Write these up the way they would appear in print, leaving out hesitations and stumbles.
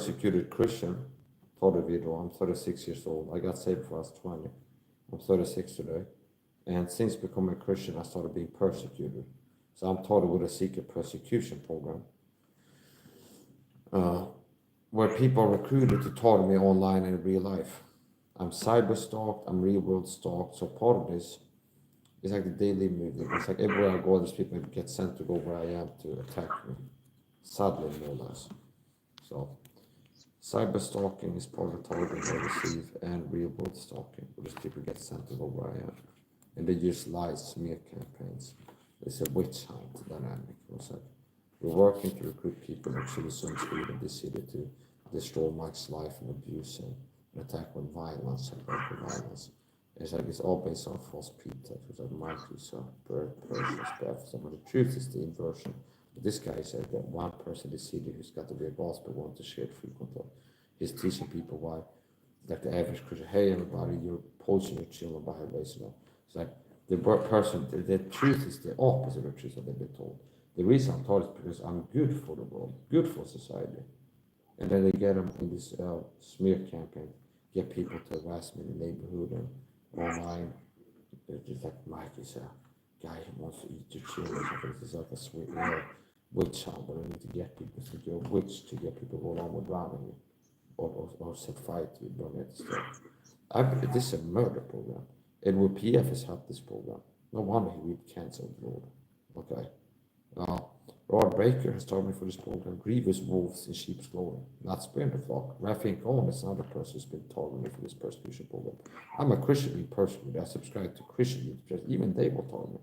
persecuted Christian, for the video. I'm 36 years old. I got saved when I was 20. I'm 36 today. And since becoming a Christian, I started being persecuted. So I'm taught with a secret persecution program, where people are recruited to target me online and in real life. I'm cyber stalked, I'm real world stalked. So part of this is like the daily movement. It's like everywhere I go, there's people that get sent to go where I am to attack me. Sadly, more or less. So cyber stalking is part of the target I receive, and real world stalking, where these people get sent to go where I am. And they use lies, smear campaigns. It's a witch hunt dynamic. It's like we're working to recruit people in citizens in this city to destroy Mike's life and abuse him and attack with violence and local violence. It's like it's all based on false pretext. It's like Mike is a person's death. So the truth is the inversion. But this guy said that one person in the city who's got to be a gospel want to share it frequently. He's teaching people why, like the average Christian, hey everybody, you're posting your children by her race. It's like the person, the truth is the opposite of truth that they've been told. The reason I'm taught is because I'm good for the world, good for society. And then they get them in this smear campaign, get people to harass me in the neighborhood and online. It's just like Mike is a guy who wants to eat your children. It's like a sweet witch hunt, but I need to get people to do a witch to get people to go on with drowning you or set fire to you, burn it stuff. This is a murder program. And with PF has helped this program. No wonder he would cancel the Lord. Okay. Rod Baker has told me for this program, grievous wolves in sheep's clothing, not sparing the flock. Rafi Cohen is another person who's been targeting me for this persecution program. I'm a Christian being persecuted. I subscribe to Christian youth. Even they will target me.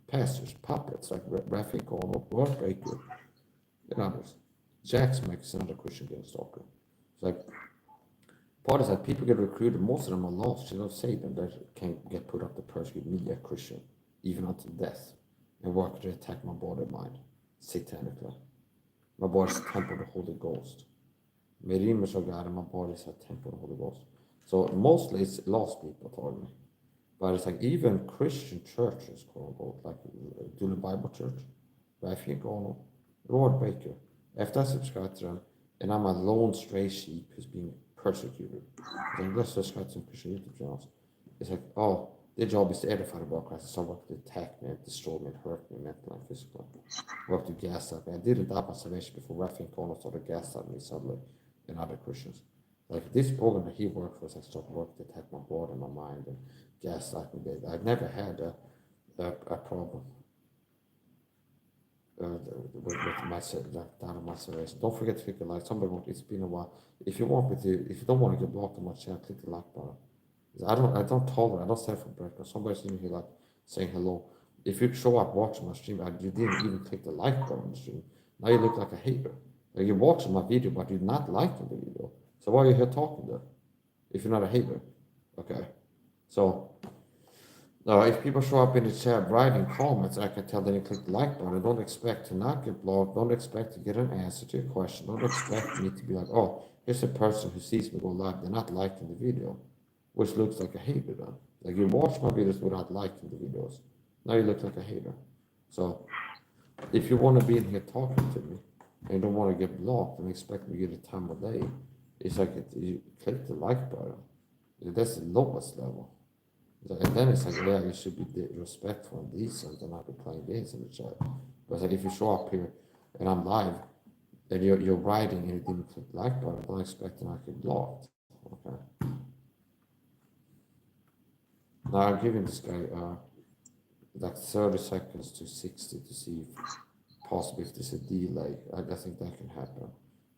Pastors, puppets like Rafi Cohen, Rod Baker, and others. Jackson makes another Christian being stalker. It's like, part is that people get recruited, most of them are lost. You don't say them that can get put up to persecute me, a Christian, even unto death, and work to attack my body and mind, satanically. My body is a temple of the Holy Ghost. My image of God and my body is a temple of the Holy Ghost. So mostly it's lost people told me. But it's like even Christian churches, quote unquote, like Dula Bible Church, Rafi Gono, Lord Baker. After I subscribe to them, and I'm a lone stray sheep who's being persecuted. Then let's subscribe to some Christian YouTube channels. It's like, oh, their job is to edify the body of Christ. So work to attack me, destroy me, and hurt me mentally and physically. Work to gaslight me. I didn't die my salvation before Rafi and Kono started gaslighting me suddenly and other Christians. Like this program that he worked for, I started working to attack my body and my mind and gaslight me. I've never had a problem with my down on my salvation. Don't forget to click the like. Somebody wrote, it's been a while. If you don't want to get blocked on my channel, click the like button. I don't tolerate. I don't stand for breakfast. Somebody's in here like saying hello. If you show up watching my stream, you didn't even click the like button on the stream. Now you look like a hater. Like you're watching my video, but you're not liking the video. So why are you here talking there? If you're not a hater, okay. So if people show up in the chat writing comments, I can tell them you click the like button. Don't expect to not get blocked. Don't expect to get an answer to your question. Don't expect me to be like, oh, here's a person who sees me go live. They're not liking the video, which looks like a hater then. Like you watch my videos without liking the videos. Now you look like a hater. So if you want to be in here talking to me and you don't want to get blocked and expect me to get a time of day, it's like you click the like button. That's the lowest level. And then it's like, yeah, you should be respectful and decent and not be playing games in the chat. But like if you show up here and I'm live and you're writing and you didn't click the like button, don't expect to not get blocked. Okay. Now I'm giving this guy like 30 seconds to 60 to see if possibly if there's a delay. I think that can happen.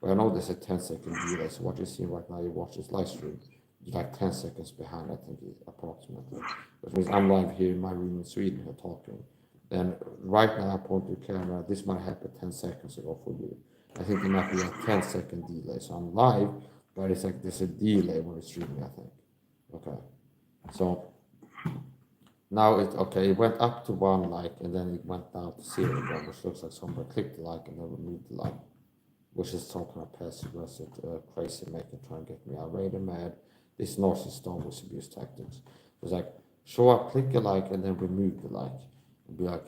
But I know there's a 10-second delay. So what you're seeing right now, you watch this live stream, you're like 10 seconds behind, I think, approximately. Which means I'm live here in my room in Sweden here talking. And right now I point to the camera, this might happen 10 seconds ago for you. I think there might be a 10-second delay. So I'm live, but it's like there's a delay when it's streaming, I think. Okay. So now it went up to 1 like and then it went down to 0 again, which looks like somebody clicked the like and then removed the like, which is talking about passive aggressive, crazy making, trying to get me irate and mad. This narcissist always abuse tactics. It's like, show up, click a like, and then remove the like. And be like,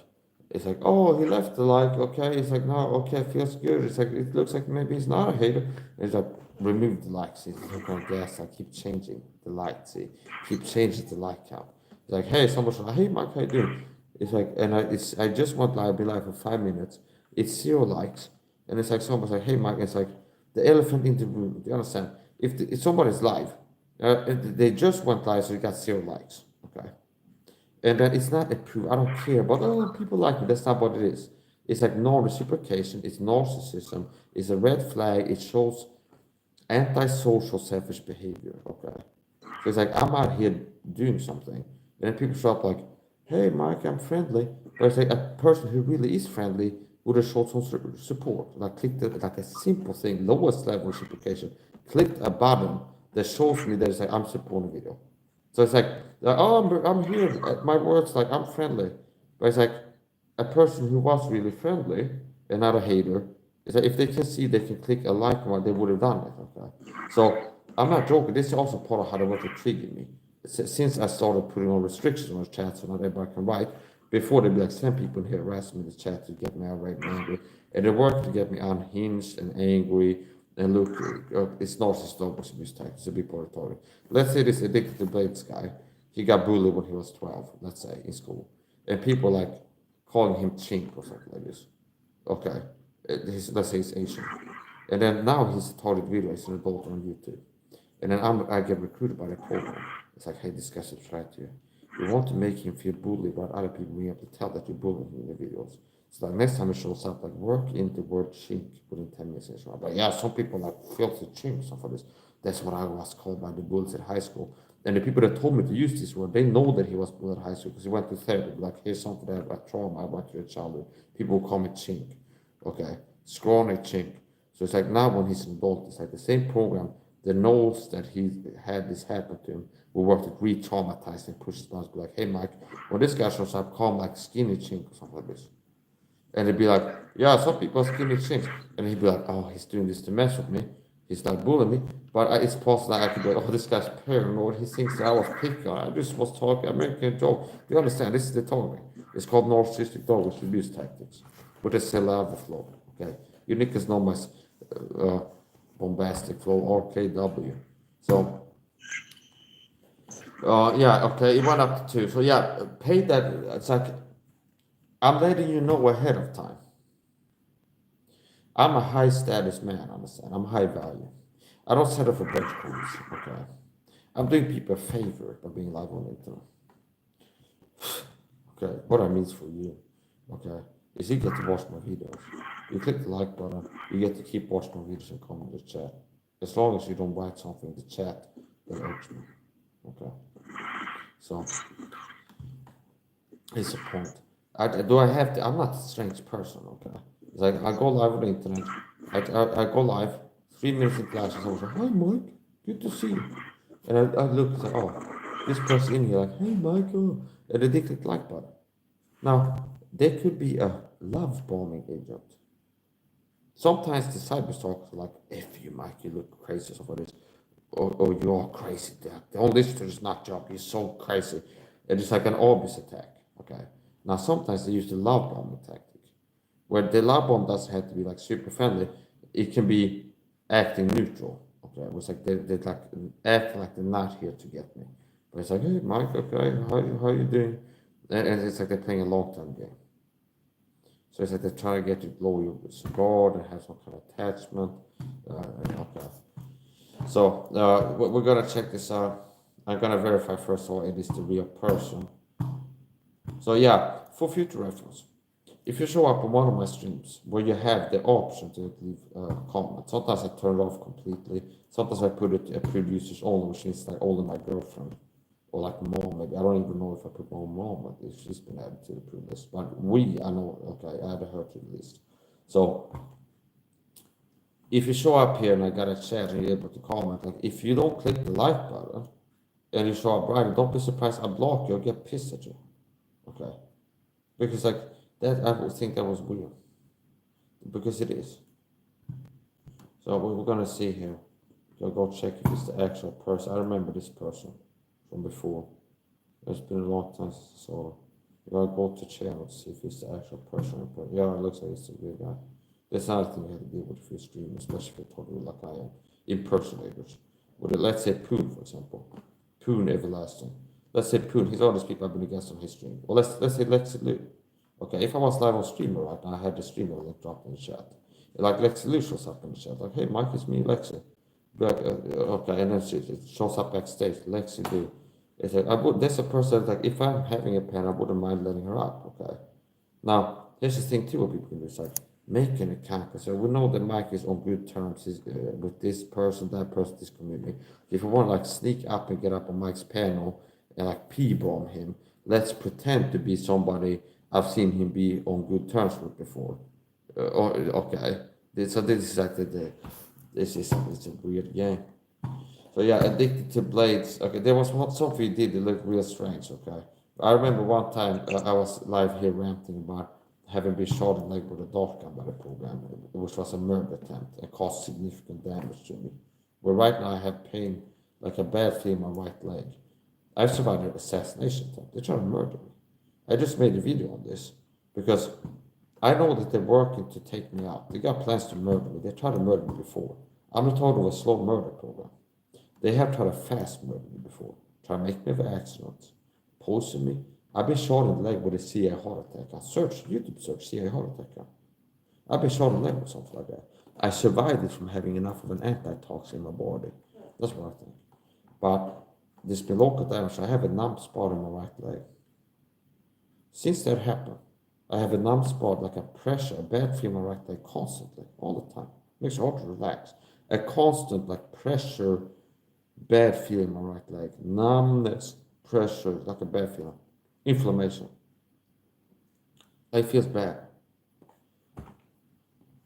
it's like, oh, he left the like, okay. It's like, no, okay, feels good. It's like, it looks like maybe he's not a hater. It's like, remove the likes. See, some kind of gas. I keep changing the like. See, keep changing the like count. It's like, hey, someone's like, hey, Mike, how you doing? It's like, and I just want live, be live for 5 minutes. It's 0 likes, and it's like someone's like, hey, Mike. It's like the elephant in the room. Do you understand? If somebody's live, they just went live, so you got 0 likes. Okay, and then it's not a proof. I don't care, but oh, people like me. That's not what it is. It's like non-reciprocation. It's narcissism. It's a red flag. It shows antisocial selfish behavior. Okay, so it's like I'm out here doing something, and then people show up like, "Hey, Mike, I'm friendly," but it's like a person who really is friendly would have showed some support, like clicked like a simple thing, lowest level reciprocation, clicked a button that shows me that it's like I'm supporting video. So it's like oh, I'm here. My words like I'm friendly, but it's like a person who was really friendly and not a hater. Is that if they can see they can click a like one, they would have done it. Okay, so I'm not joking. This is also part of how they want to trigger me. Since I started putting on restrictions on the chat so not everybody can write, before they'd be like, send people in here harassing me in the chat to get me outright and angry. And they work to get me unhinged and angry. And look, it's narcissistic abuse tactics to be predatory. Let's say this addicted to blades guy, he got bullied when he was 12, let's say, in school. And people like calling him chink or something like this. Okay, let's say he's Asian. And then now he's started videos an adult on YouTube. And then I get recruited by the program. It's like, hey, this guy's subscribed to you. We want to make him feel bullied by other people. We have to tell that you're bullying him in the videos. So like next time it shows up, like work in the word chink within 10 minutes. I'm like, yeah, some people like filthy chink, stuff like this. That's what I was called by the bullies at high school. And the people that told me to use this word, they know that he was bullied at high school because he went to therapy. Like, here's something that I trauma I went through in childhood. People call me chink. Okay, scrawny chink. So it's like now when he's an adult, it's like the same program that knows that he had this happen to him. We work to re-traumatize and push his buttons. Be like, hey, Mike, when this guy shows up, call him like skinny chink or something like this. And they'd be like, yeah, some people are skinny chinks. And he'd be like, oh, he's doing this to mess with me. He's like bullying me. But it's possible that I could be like, oh, this guy's paranoid. He thinks that I was picking on. I just was talking. I'm making a joke. Do you understand? This is the target. It's called narcissistic dog abuse tactics. With a saliva flow. Okay. You niggas know my bombastic flow, RKW. So, yeah, okay, it went up to 2. So, yeah, pay that. It's like, I'm letting you know ahead of time. I'm a high status man, understand? I'm high value. I don't settle for breadcrumbs, okay? I'm doing people a favor by being live on the internet. Okay, what that means for you, okay, is you get to watch my videos. You click the like button, you get to keep watching my videos and comment in the chat. As long as you don't write something in the chat that irks me, okay? So, it's a point. I have to, I'm not a strange person, okay? It's like, I go live on the internet, I go live, 3 minutes in classes, I was like, hi Mike, good to see you. And I look, it's like, oh, this person in here, like, hey Mike, oh, and they click the like button. Now, there could be a love bombing agent. Sometimes the cyber stalkers are like, if you Mike, you look crazy, or something like this. Or you're crazy. Don't listen to this nut job, you're so crazy. And it's like an obvious attack, okay? Now, sometimes they use the love bombing tactic, where the love bomb doesn't have to be like super friendly. It can be acting neutral, okay? It was like they like act like they're not here to get me. But it's like, hey, Mike, okay, how you doing? And it's like they're playing a long-term game. So it's like they're trying to get you to blow your guard and have some kind of attachment. Okay. So we're gonna check this out. I'm gonna verify first of all it is the real person. So yeah, for future reference, if you show up on one of my streams where you have the option to leave a comment, sometimes I turn it off completely. Sometimes I put it to approved users only, which means like only my girlfriend or like mom. Maybe I don't even know if I put my own mom, but if she's been added to the approved list. But I know. Okay, I added her to the list. So if you show up here and I got a chat and you're able to comment, like if you don't click the like button and you show up right, don't be surprised I block you or get pissed at you. Okay. Because like that I would think that was weird. Because it is. So we're gonna see here. Go check if it's the actual person. I remember this person from before. It's been a long time since I saw her. You gotta go to channel to see if it's the actual person. Yeah, it looks like it's a real guy. That's another thing you have to deal with if you're streaming, especially if you're totally like I am. impersonators. Let's say Poon, for example. Poon Everlasting. Let's say Poon, he's all these people I've been against on his stream. Or let's say Lexi Lu. Okay, if I was live on streamer right now, I had the streamer link dropped in the chat. Like Lexi Lu shows up in the chat, like, hey Mike, it's me, Lexi. Like, okay, and then it shows up backstage, Lexi Lu. It's like that's a person like if I'm having a pen, I wouldn't mind letting her up, okay? Now, here's the thing too, what people can do is like make an account. So we know that Mike is on good terms with this person, that person, this community. If we want to like sneak up and get up on Mike's panel and like P-bomb him, let's pretend to be somebody I've seen him be on good terms with before. Okay, so this is like it's a weird game. So yeah, addicted to blades. Okay, there was something he did that looked real strange. Okay, I remember one time I was live here ranting about having been shot in the leg with a dart gun by the program, which was a murder attempt and caused significant damage to me. But right now I have pain, like a bad feeling in my right leg. I've survived an assassination attempt. They're trying to murder me. I just made a video on this because I know that they're working to take me out. They got plans to murder me. They tried to murder me before. I'm not talking of a slow murder program. They have tried to fast murder me before. Try to make me have an accident. Poison me. I've been shot in the leg with a CIA heart attack. I searched, YouTube search CIA heart attack. I've been shot in the leg with something like that. I survived it from having enough of an antitoxin in my body. That's what I think. But there's been local damage. I have a numb spot in my right leg. Since that happened, I have a numb spot, like a pressure, a bad feeling in my right leg constantly, all the time. Makes it hard to relax. A constant like pressure, bad feeling in my right leg. Numbness, pressure, like a bad feeling. Inflammation. It feels bad.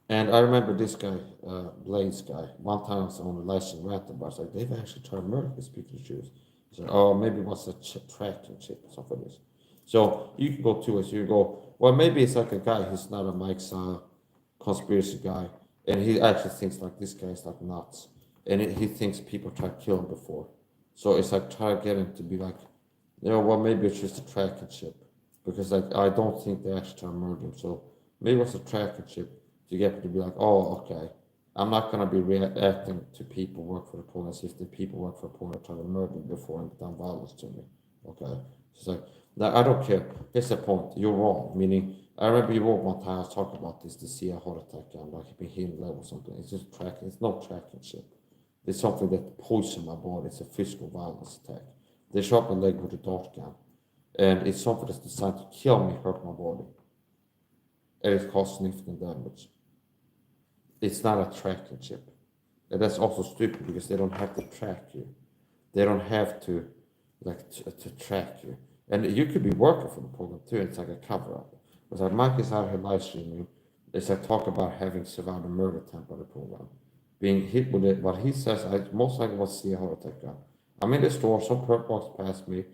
And I remember this guy, Blaze guy, one time I was on the live stream rant about, like, they've actually tried to murder these people to choose. He said, oh, maybe it was a tracking chip or something like this. So you can go two ways. You go, well, maybe it's like a guy who's not a Mike SAHA conspiracy guy, and he actually thinks like this guy is like nuts, and he thinks people try to kill him before. So it's like try to get him to be like, well, maybe it's just a tracking chip, because like I don't think they actually try to murder him. So maybe it's a tracking chip to get him to be like, oh, okay, I'm not gonna be reacting to people work for the police if the people work for the police try to murder me before and done violence to me. Okay, it's like. Now, I don't care. Here's the point. You're wrong. Meaning, I remember you wrote one time I was talking about this, the CIA heart attack, and like been hitting level or something. It's just tracking. It's not tracking shit. It's something that poisons my body. It's a physical violence attack. They shot my leg with a dart gun, and it's something that's designed to kill me, hurt my body, and it caused significant damage. It's not a tracking chip, and that's also stupid because they don't have to track you. They don't have to to track you. And you could be working for the program too. It's like a cover up. Because like Mike is out here live streaming. It's like talk about having survived a murder attempt by the program. Being hit with it. What he says, I most likely was see a heart attack gun. I'm in the store, some perp walks past me,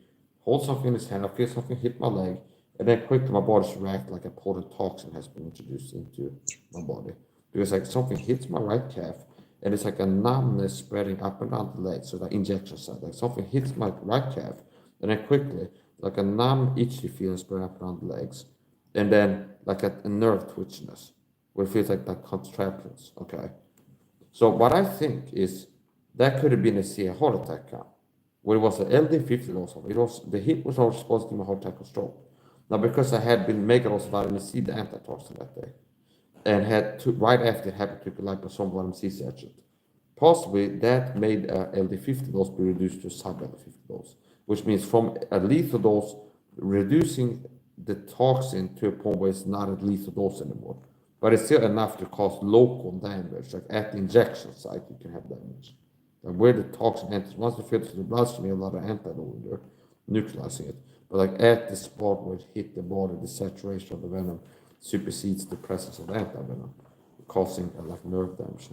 hold something in his hand, I feel something hit my leg, and then quickly my body should react like a potent toxin has been introduced into my body. Because like something hits my right calf, and it's like a numbness spreading up and down the leg, so the injection site. Like something hits my right calf, and then quickly like a numb, itchy feeling spread up around the legs, and then like a nerve twitchiness, where it feels like contractions. Okay, so what I think is that could have been a CIA heart attack gun, where it was an LD50 dose of it. Was the hit was also supposed to give me a heart attack or stroke. Now because I had been mega dose of vitamin C, the antitoxin that day, and had to right after it happened to liposomal vitamin C sachet. Possibly that made LD50 dose be reduced to sub LD50 dose, which means from a lethal dose, reducing the toxin to a point where it's not a lethal dose anymore. But it's still enough to cause local damage, like at the injection site, you can have damage. And where the toxin enters, once it filters the bloodstream, a lot of antidot there, neutralizing it. But like at the spot where it hit the body, the saturation of the venom supersedes the presence of the antivenom, causing like nerve damage.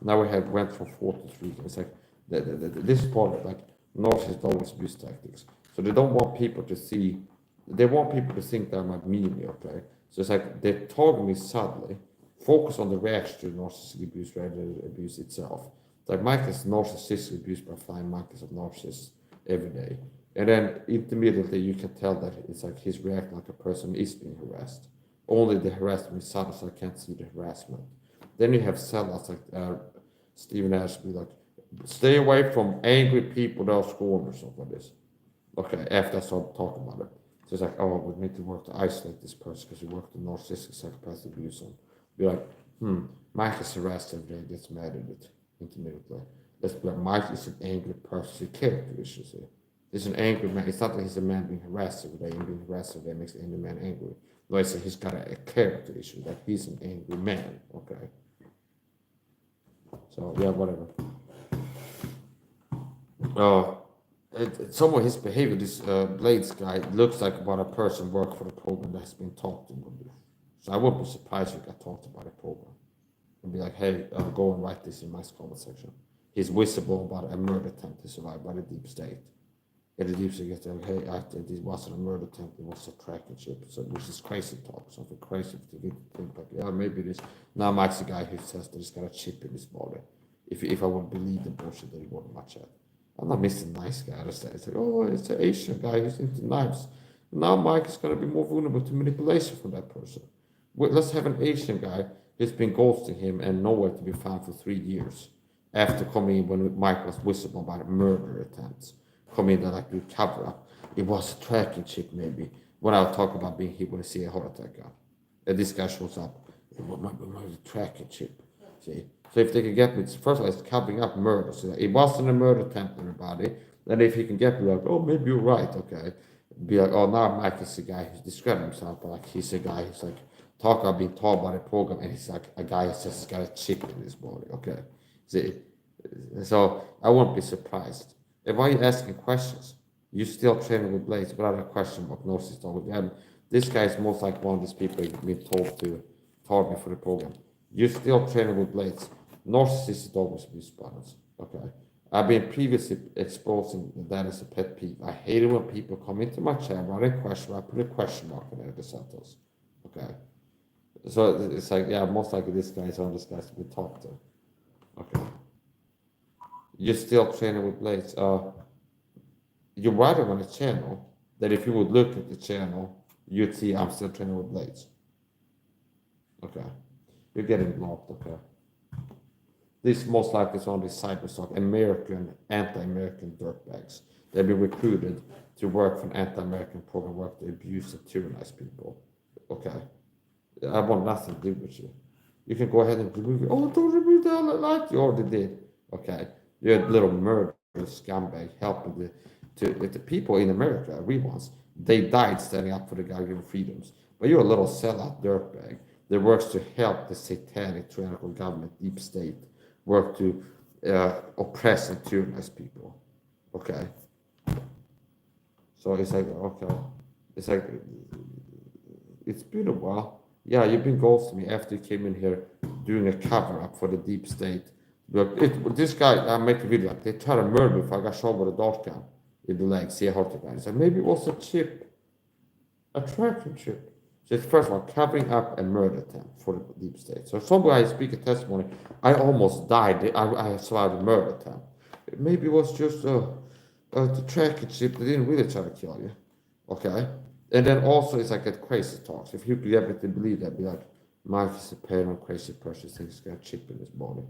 Now we have went from 4 to 3. It's like this part of like narcissists always abuse tactics. So they don't want people to see, they want people to think that I might mean me, okay? So it's like they target me subtly, focus on the reaction to narcissistic abuse rather than abuse itself. It's like Mike is narcissistic abuse by flying monkeys of narcissists every day. And then immediately you can tell that it's like he's reacting like a person is being harassed. Only the harassment is subtle, so I can't see the harassment. Then you have sellers like Stephen Ash be like, stay away from angry people that are scorned or something like this. Okay, after I started talking about it. So it's like, oh, we need to work to isolate this person because we work with narcissistic psychopathic abuse on. Be like, Mike is harassed every day, gets mad at it intermittently. Let's be like, Mike is an angry person, he character issues here. He's an angry man. It's not that he's a man being harassed every day and being harassed every day makes the angry man angry. No, it's that he's got a character issue, that he's an angry man, okay? So, yeah, whatever. Some of his behavior, this Blades guy, looks like about a person work for the program that's been talked to. So I wouldn't be surprised if he got talked about a program. And be like, hey, go and write this in my comment section. He's whistleblown about a murder attempt to survive by the deep state. And the deep state gets like, hey, this wasn't a murder attempt, it was a tracking chip. So which is crazy talk, something crazy to think like, yeah, maybe this. Now Mike's the guy who says that he's got a chip in his body. If I would believe the bullshit that he wouldn't match it. I'm not missing nice guy. It's like, oh, it's an Asian guy who's into knives. Now Mike is going to be more vulnerable to manipulation from that person. Let's have an Asian guy who's been ghosting him and nowhere to be found for 3 years after coming in when Mike was whistleblown by murder attempts. Come in and like do cover up. It was a tracking chip maybe. When I was talking about being hit when I see a heart attack guy. And this guy shows up. It might be a tracking chip. See? So if they can get me, first of all, it's covering up murder. So it wasn't a murder attempt, everybody. Then if he can get me like, oh, maybe you're right, okay. Be like, oh, now Mike is the guy who's describing himself, but like he's a guy who's like talking about being taught by the program, and he's like a guy who says he's got a chip in his body, okay. See? So I won't be surprised. And why are you asking questions? You still training with Blades without a question about gnosis. This guy is most like one of these people you've been told to target me for the program. You're still training with Blades. Narcissistic always abuse patterns. Okay. I've been previously exposing that as a pet peeve. I hate it when people come into my chat, write a question, I put a question mark in the sentence. Okay. So it's like, yeah, most likely this guy is one of these guys to be talked to. Okay. You're still training with Blades. You're writing on a channel that if you would look at the channel, you'd see I'm still training with Blades. Okay. You're getting blocked, okay. This most likely is on the cyberstock, American, anti-American dirtbags. They've been recruited to work for an anti-American program, work to abuse and tyrannize people. Okay. I want nothing to do with you. You can go ahead and remove it. Oh, don't remove that like you already did. Okay. You're a little murderous scumbag helping the people in America, real ones. They died standing up for the God-given freedoms. But you're a little sellout dirtbag that works to help the satanic tyrannical government, deep state, work to oppress and tyrannize people. Okay. So it's like, okay. It's like, it's been a while. Yeah, you've been ghosting me after you came in here doing a cover up for the deep state. This guy, I make a video like, they tried to murder me if I got shot with a dart gun in the leg, see a heart attack. He said, maybe it was a chip, a tracking chip. So it's first of all, covering up a murder attempt for the deep state. So somebody speak a testimony, I almost died, I survived a murder attempt. Maybe it was just the tracking chip, they didn't really try to kill you. Okay? And then also it's like that crazy talks. If you could get me to believe that, be like, Mike is a paranoid crazy person, thinks he's got a chip in his body.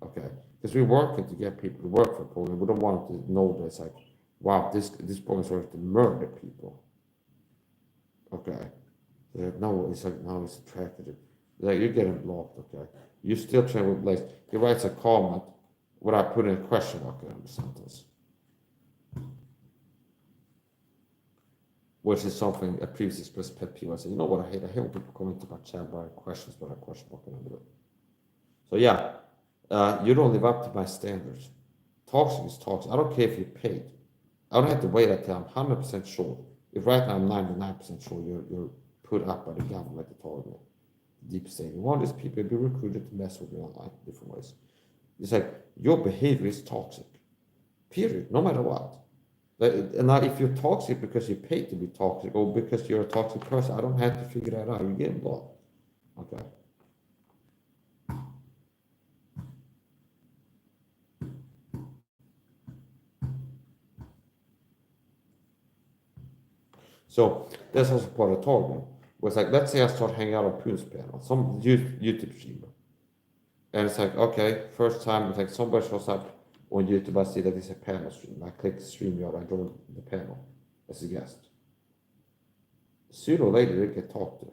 Okay? Because we're working to get people to work for a program. We don't want them to know that it's like, wow, this program is working to murder people. Okay? Like, no, it's like, no, it's attracted. Like, you're getting blocked, okay? You still trying to replace. He writes a comment without putting a question mark in the sentence. Which is something a previous expressed pet peeve. I said, you know what I hate? I hate when people come into my chat by questions without a question mark in it. So yeah, you don't live up to my standards. Toxic is toxic. I don't care if you're paid. I don't have to wait until I'm 100% sure. If right now I'm 99% sure you're put up by the government to target deep state. You want these people to be recruited to mess with you online in different ways. It's like your behavior is toxic. Period. No matter what. And now if you're toxic because you're paid to be toxic or because you're a toxic person, I don't have to figure that out. You're getting blocked. Okay. So that's also part of the target. Was like, let's say I start hanging out on Poon's panel, some YouTube streamer, And it's like, okay, first time, it's like somebody shows up on YouTube, I see that it's a panel stream. I click StreamYard, I join the panel as a guest. Sooner or later, they get talked to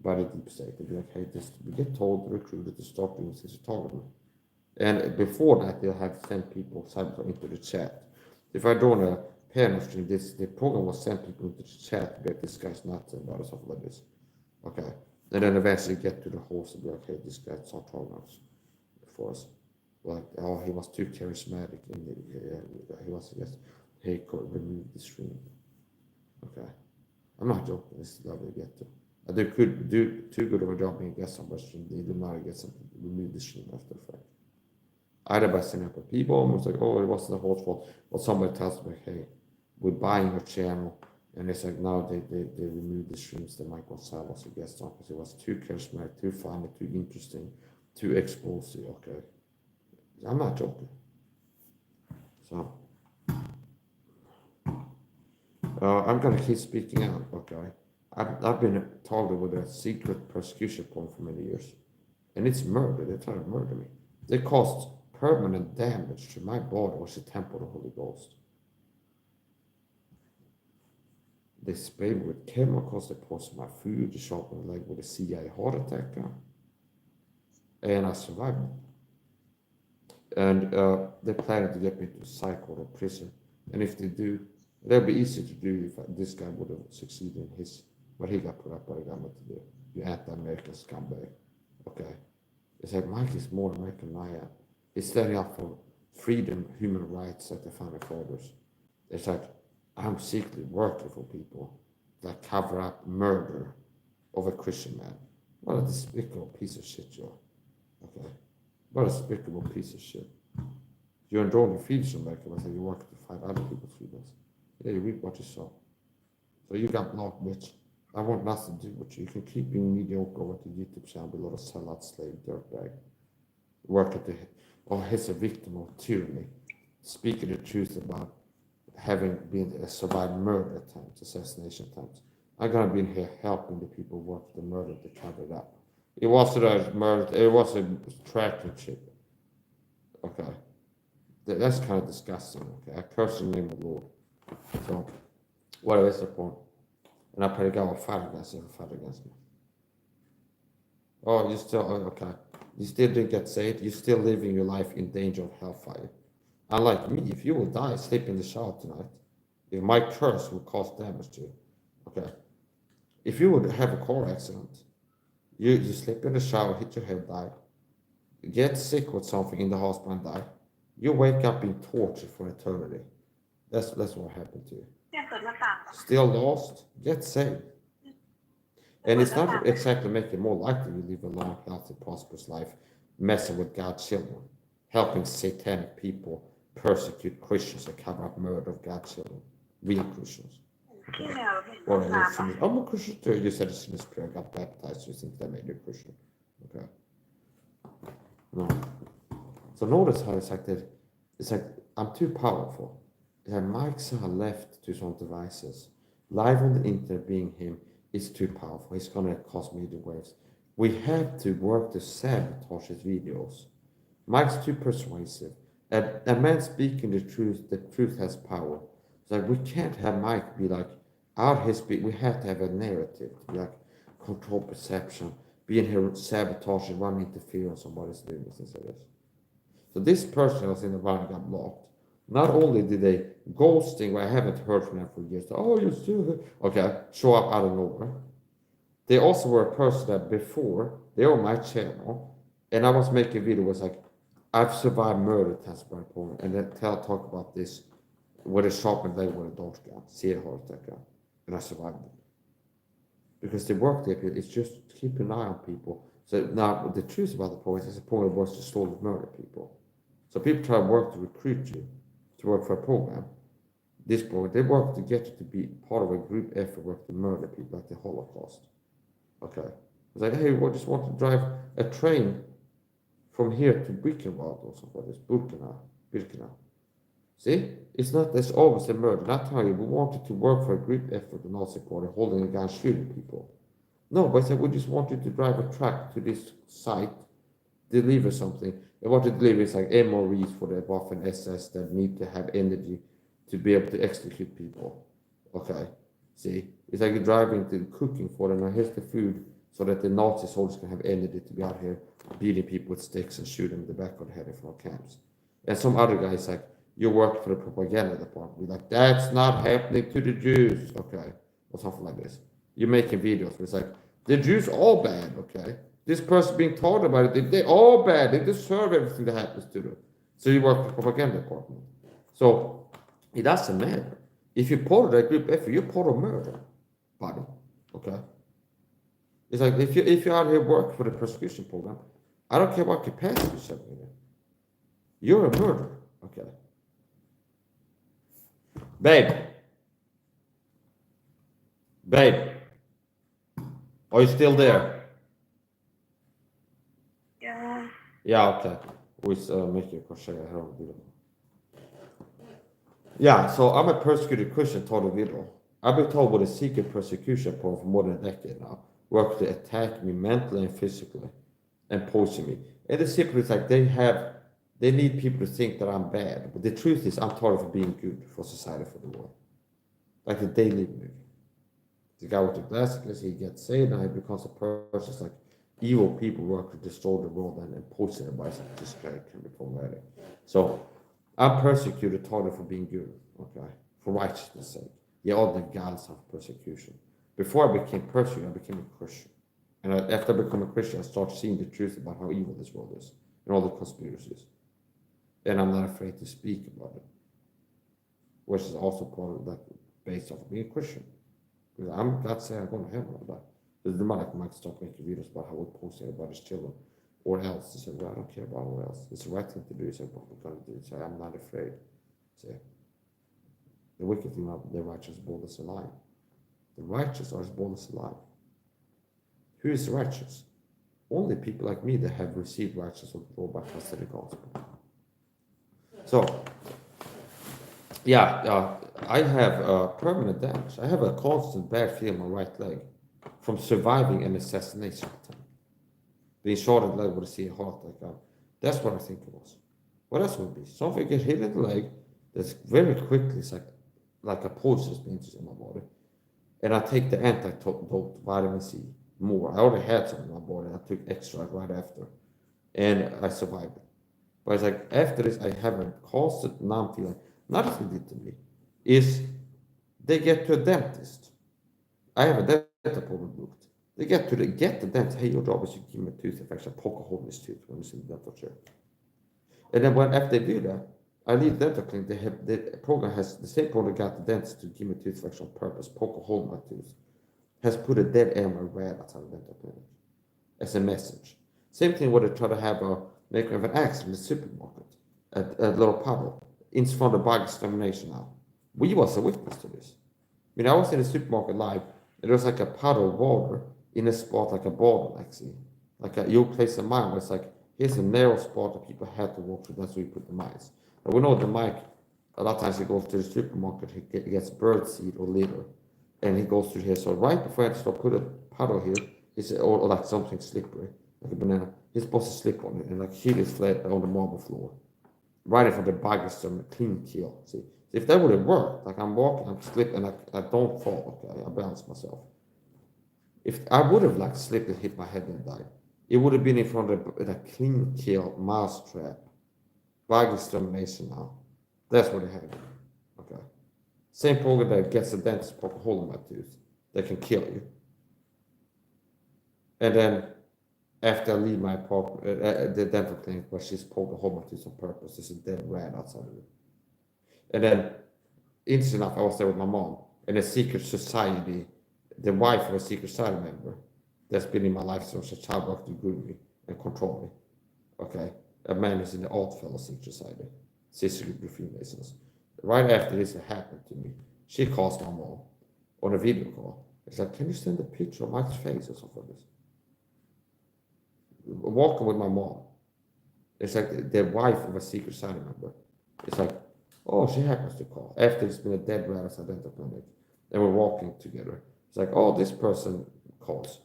by the deep state. They'll be like, hey, we get told, recruited to stop doing this, talk to me. And before that, they'll have sent people into the chat. If I join a panel stream, the program will send people into the chat, but this guy's nuts and other stuff like this. Okay. And then eventually get to the host and be like, okay, this guy talked programs for us. Like, oh, he was too charismatic, and he was just, hey, remove the stream. Okay. I'm not joking, this is the level they get to. They could do too good of a job being a guest on my stream, they do not get something, remove the stream after the fact. Either by sending up a people, almost like, oh, it wasn't the host's fault, or somebody tells me, hey, we're buying your channel, and it's like, now they remove the streams that Mike Gonzalez was a guest on because it was too charismatic, too funny, too interesting, too explosive. Okay. I'm not joking. So, I'm gonna keep speaking out, okay? I've been targeted with a secret persecution point for many years, and it's murder. They're trying to murder me. They caused permanent damage to my body, which is the temple of the Holy Ghost. They sprayed me with chemicals, they poisoned my food, they shot my leg with a CIA heart attack, and I survived. And they're planning to get me to psych ward or prison. And if they do, that'll be easy to do if this guy would have succeeded in his, what he got put up by the government to do. You anti-American scumbag. Okay. It's like Mike is more American than I am. He's standing up for freedom, human rights like the founding fathers. It's like, I'm secretly working for people that cover up murder of a Christian man. What a despicable piece of shit you are. Okay. What a despicable piece of shit. You're enjoying your freedoms in America, but you work to fight other people's freedoms. Yeah, you reap what you sow. So you got blocked, bitch. I want nothing to do with you. You can keep being mediocre with the YouTube channel, be a little sellout, slave, dirtbag. Work at the, or he's a victim of tyranny. Speaking the truth about having been survived murder attempts, assassination attempts. I'm gonna be in here helping the people work the murder to cover it up. It wasn't a murder, it was a tracking chip. Okay. That's kind of disgusting. Okay. I curse in the name of the Lord. So, what is the point? And I pray to God will fight against me. Oh, you still, okay. You still didn't get saved. You're still living your life in danger of hellfire. Unlike me, if you will die, sleep in the shower tonight. If my curse will cause damage to you. Okay. If you would have a car accident, you sleep in the shower, hit your head, die. Get sick with something in the hospital and die. You wake up being tortured for eternity. That's what happened to you. Still lost, get saved. And it's not exactly making it more likely you live a long, healthy, prosperous life, messing with God's children, helping satanic people persecute Christians and cover up murder of God's children, real Christians. Okay. Or I'm a Christian too. You said a sinner's prayer, got baptized, you think that made you a Christian. Okay. No. So notice how it's like that. It's like I'm too powerful. It's like Mike SAHA left to his own devices. Live on the internet being him is too powerful. He's gonna cause major waves. We have to work to sabotage his videos. Mike's too persuasive. A man speaking the truth has power. It's like we can't have Mike be like out his speak. We have to have a narrative to be like control perception, being here sabotaging, running interference on what he's doing, things like this. So this person was in the round got blocked. Not only did they ghosting, where I haven't heard from them for years. Oh, you still okay? Show up out of nowhere. They also were a person that before they were on my channel, and I was making a video was like, I've survived murder attempts by opponent, and then talk about this with a sharpened blade with a dart gun, see a heart attack gun, and I survived it. Because they work there, it's just keep an eye on people. So now the truth about the point is the point was to slowly murder people. So people try to work to recruit you to work for a program. This program, they work to get you to be part of a group effort work to murder people like the Holocaust. Okay. It's like, hey, we just want to drive a train from here to Buchenwald or something like this. Birkenau. See? It's not, there's always a murder. Not how you wanted to work for a group effort and also for holding a gun shooting people. No, but I said, we just want you to drive a truck to this site. deliver something. And what they deliver is like MREs for the Waffen SS that need to have energy to be able to execute people. Okay, see, it's like you're driving to cooking for them. Now here's the food so that the Nazi soldiers can have energy to be out here beating people with sticks and shooting them in the back of the head in front of camps. And some other guy's like, you work for the propaganda department. We're like, that's not happening to the Jews, okay, or something like this. You're making videos where it's like, the Jews all bad, okay? This person being told about it, they're all bad. They deserve everything that happens to them. So you work for the propaganda department. So it doesn't matter. If you're part of that group effort, you're part of murder, buddy, okay? It's like if you're out here working for the persecution program, I don't care what capacity you're serving in. You're a murderer, okay? Babe, are you still there? Yeah. Yeah, okay. We make a crochet here on video. Yeah, so I'm a persecuted Christian taught a video. I've been told with a secret persecution program for more than a decade now, work to attack me mentally and physically and poison me. And the secret is like they need people to think that I'm bad. But the truth is I'm taught for being good for society, for the world. Like the daily movie. The guy with the glasses, he gets saved and he becomes a person. It's like evil people work to destroy the world and poison everybody. It's like this guy can be problematic. So I'm persecuted, taught for being good, okay, for righteousness' sake. Yeah, all the gods of persecution. Before I became persecuted, I became a Christian. And after I became a Christian, I started seeing the truth about how evil this world is and all the conspiracies. And I'm not afraid to speak about it, which is also part of that based off of being a Christian. Because I'm not saying I'm going to heaven or that. The demonic might stop making videos about how we post everybody's children or else. They say, well, I don't care about what else. It's the right thing to do. Say, what we're going to do. Say, I'm not afraid. Say, the wicked thing about the righteous bold as a lion. The righteous are as bold as a lion. Who is righteous? Only people like me that have received righteousness of the Lord by trust in the gospel. So, yeah, I have permanent damage. I have a constant bad feeling in my right leg from surviving an assassination attempt. Being shot in the leg with a CA heart like that's what I think it was. What else would it be? Something get hit in the leg that's very quickly, it's like a poison being in my body. And I take the antidote vitamin C more. I already had some in my body. I took extra right after. And I survived it. But it's like after this, I have a constant numb feeling. Another thing they did to me is they get to a dentist. I have a dental appointment booked. They get the dentist. Hey, your job is to give me a tooth infection, poke a hole in this tooth when it's in the dental chair. And then after they do that, I leave the dental clinic. The program has the same program got the dentist to give me a tooth infection on purpose, poke a hole in my tooth, has put a dead animal rat outside the dental clinic as a message. Same thing where they try to have make an accident in the supermarket at a little puddle in front of bug extermination now. We was a witness to this. I mean, I was in the supermarket live, and there was like a puddle of water in a spot like a border, actually. Like your place of mine, where it's like, here's a narrow spot that people had to walk through, that's where you put the mice. But we know the mic, a lot of times he goes to the supermarket, he gets bird seed or litter, and he goes through here. So right before I had to start, put a puddle here, or like something slippery, like a banana, he's supposed to slip on it and like hit his flat on the marble floor. Right in front of the bug is some clean kill. See, if that would have worked, like I'm walking, I'm slipping, and I don't fall, okay, I balance myself. If I would have like slipped and hit my head and died, it would have been in front of a clean kill mouse trap, bug extermination now. That's what they had. Okay. Same program that gets a dentist poke a hole in my tooth that can kill you. And then after I leave my apartment, the dental clinic where she's poked a hole in my tooth on purpose, there's a dead rat outside of it. And then, interesting enough, I was there with my mom in a secret society, the wife of a secret society member that's been in my life since a child worked to groom me and control me. Okay, a man who's in the Oddfellow secret society, sister group of Freemasons. Right after this happened to me, she calls my mom on a video call. It's like, can you send a picture of Mike's face or something like this? Walking with my mom. It's like the wife of a secret society member. It's like, oh, she happens to call after it's been a dead rat outside dental clinic, and we're walking together. It's like, oh, this person calls.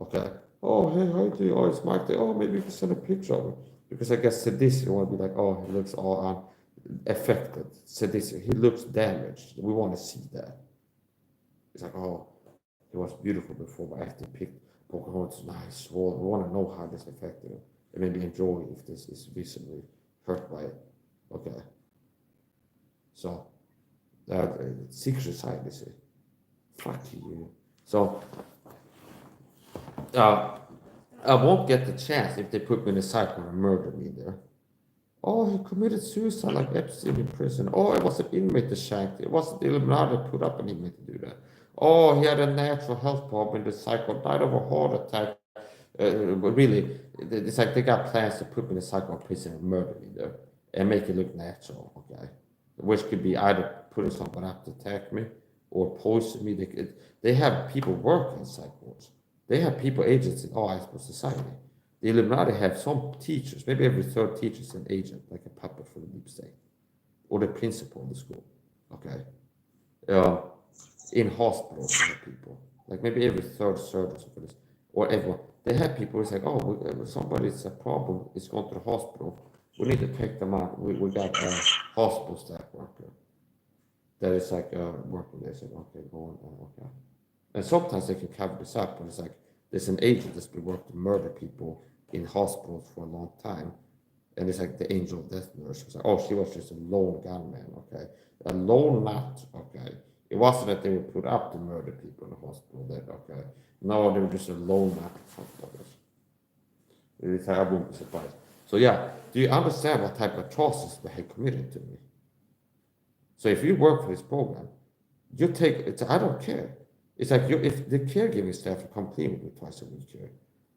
Okay, Oh, hey, how do you? Oh, it's Mike there. Oh, maybe you can send a picture of it. Because I guess sadistic want to be like, oh, he looks all affected. Sadistic. He looks damaged. We want to see that. It's like, oh, he was beautiful before, but after he picked Pocahontas, nice. Well, we want to know how this affected him. And maybe enjoy if this is visibly hurt by it. Okay. So, secret society, say, fuck you. So, I won't get the chance if they put me in a cycle and murder me there. Oh, he committed suicide like Epstein in prison. Oh, it was an inmate that shanked. It wasn't the Illuminati that put up an inmate to do that. Oh, he had a natural health problem in the cycle, died of a heart attack. But really, it's like they got plans to put me in a cycle of prison and murder me there and make it look natural, okay? Which could be either putting someone up to attack me or poison me. They have people working in psych wards. They have people, agents in all aspects of society. The Illuminati have some teachers, maybe every third teacher is an agent, like a puppet for the deep state, or the principal of the school, okay? In hospitals, they have people, like maybe every third surgeon for this, or everyone. They have people who's like, oh, somebody's a problem, it's gone to the hospital, we need to take them out. We got a hospital staff worker that is like working there. Say, okay, go on, okay. And sometimes they can cover this up, but it's like there's an agent that's been working to murder people in hospitals for a long time. And it's like the angel of death nurse was like, oh, she was just a lone gunman, okay? A lone nut, okay? It wasn't that they were put up to murder people in the hospital, that, okay? No, they were just a lone nut. It's like, I wouldn't be surprised. So yeah, do you understand what type of atrocities they had committed to me? So if you work for this program, you take it. I don't care. It's like if the caregiving staff come clean with me twice a week here,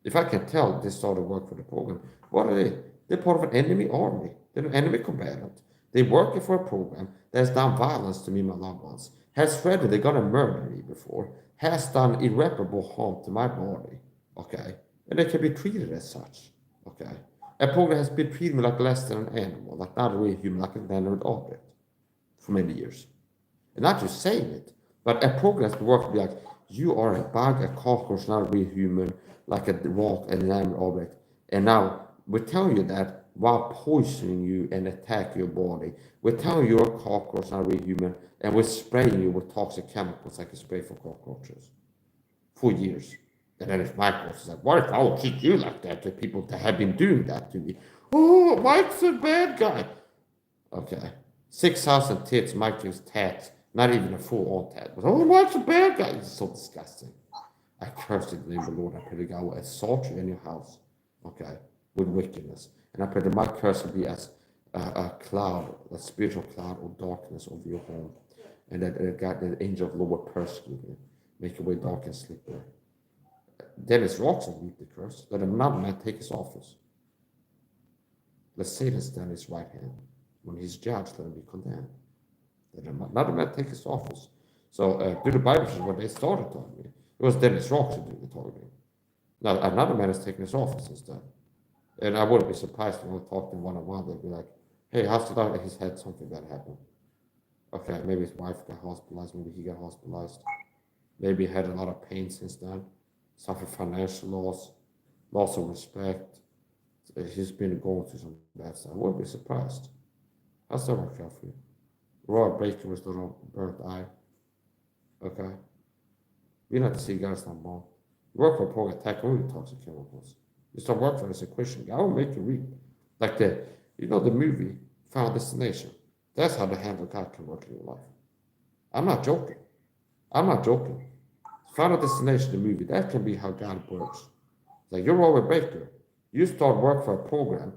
if I can tell they started work for the program, what are they? They're part of an enemy army. They're an enemy combatant. They're working for a program that has done violence to me and my loved ones, has threatened they're gonna murder me before, has done irreparable harm to my body. Okay, and they can be treated as such. Okay, a program has been treated me like less than an animal, like not a real human, like an inanimate object for many years. And not just saying it, but a program has been working to be like, you are a bug, a cockroach, not a real human, like a rock, an inanimate object. And now we're telling you that while poisoning you and attacking your body. We're telling you you're a cockroach, not a real human, and we're spraying you with toxic chemicals like a spray for cockroaches for years. And then if Mike was like, what if I will treat you like that to people that have been doing that to me? Oh, Mike's a bad guy. Okay. 6,000 tits, Mike gives tats, not even a full on tat. But, oh, Mike's a bad guy. It's so disgusting. I curse in the name of the Lord. I pray that God will assault you in your house, okay, with wickedness. And I pray that my curse will be as a cloud, a spiritual cloud or darkness over your home. And that God, the angel of the Lord will persecute you, make your way dark and slippery. Dennis Rocks will reap the curse. Let another man take his office. Let Satan stand his right hand. When he's judged, let him be condemned. Let another man take his office. So, through the Bible, when they started talking, it was Dennis Rocks who did the talking. Now, another man has taken his office instead. And I wouldn't be surprised when we talked to one-on-one. They'd be like, hey, how's it out? He's had something bad happen. Okay, maybe his wife got hospitalized. Maybe he got hospitalized. Maybe he had a lot of pain since then. Suffered financial loss of respect. He's been going through some bad stuff. I wouldn't be surprised. How's that work out for you? Roy Baker was the burnt eye. Okay? You know to see God's not born. You work for a program attack only toxic chemicals. You start working as a Christian. God will make you reap. Like the movie Final Destination. That's how the hand of God can work in your life. I'm not joking. Final Destination, the movie, that can be how God works. Like you're Robert Baker. You start work for a program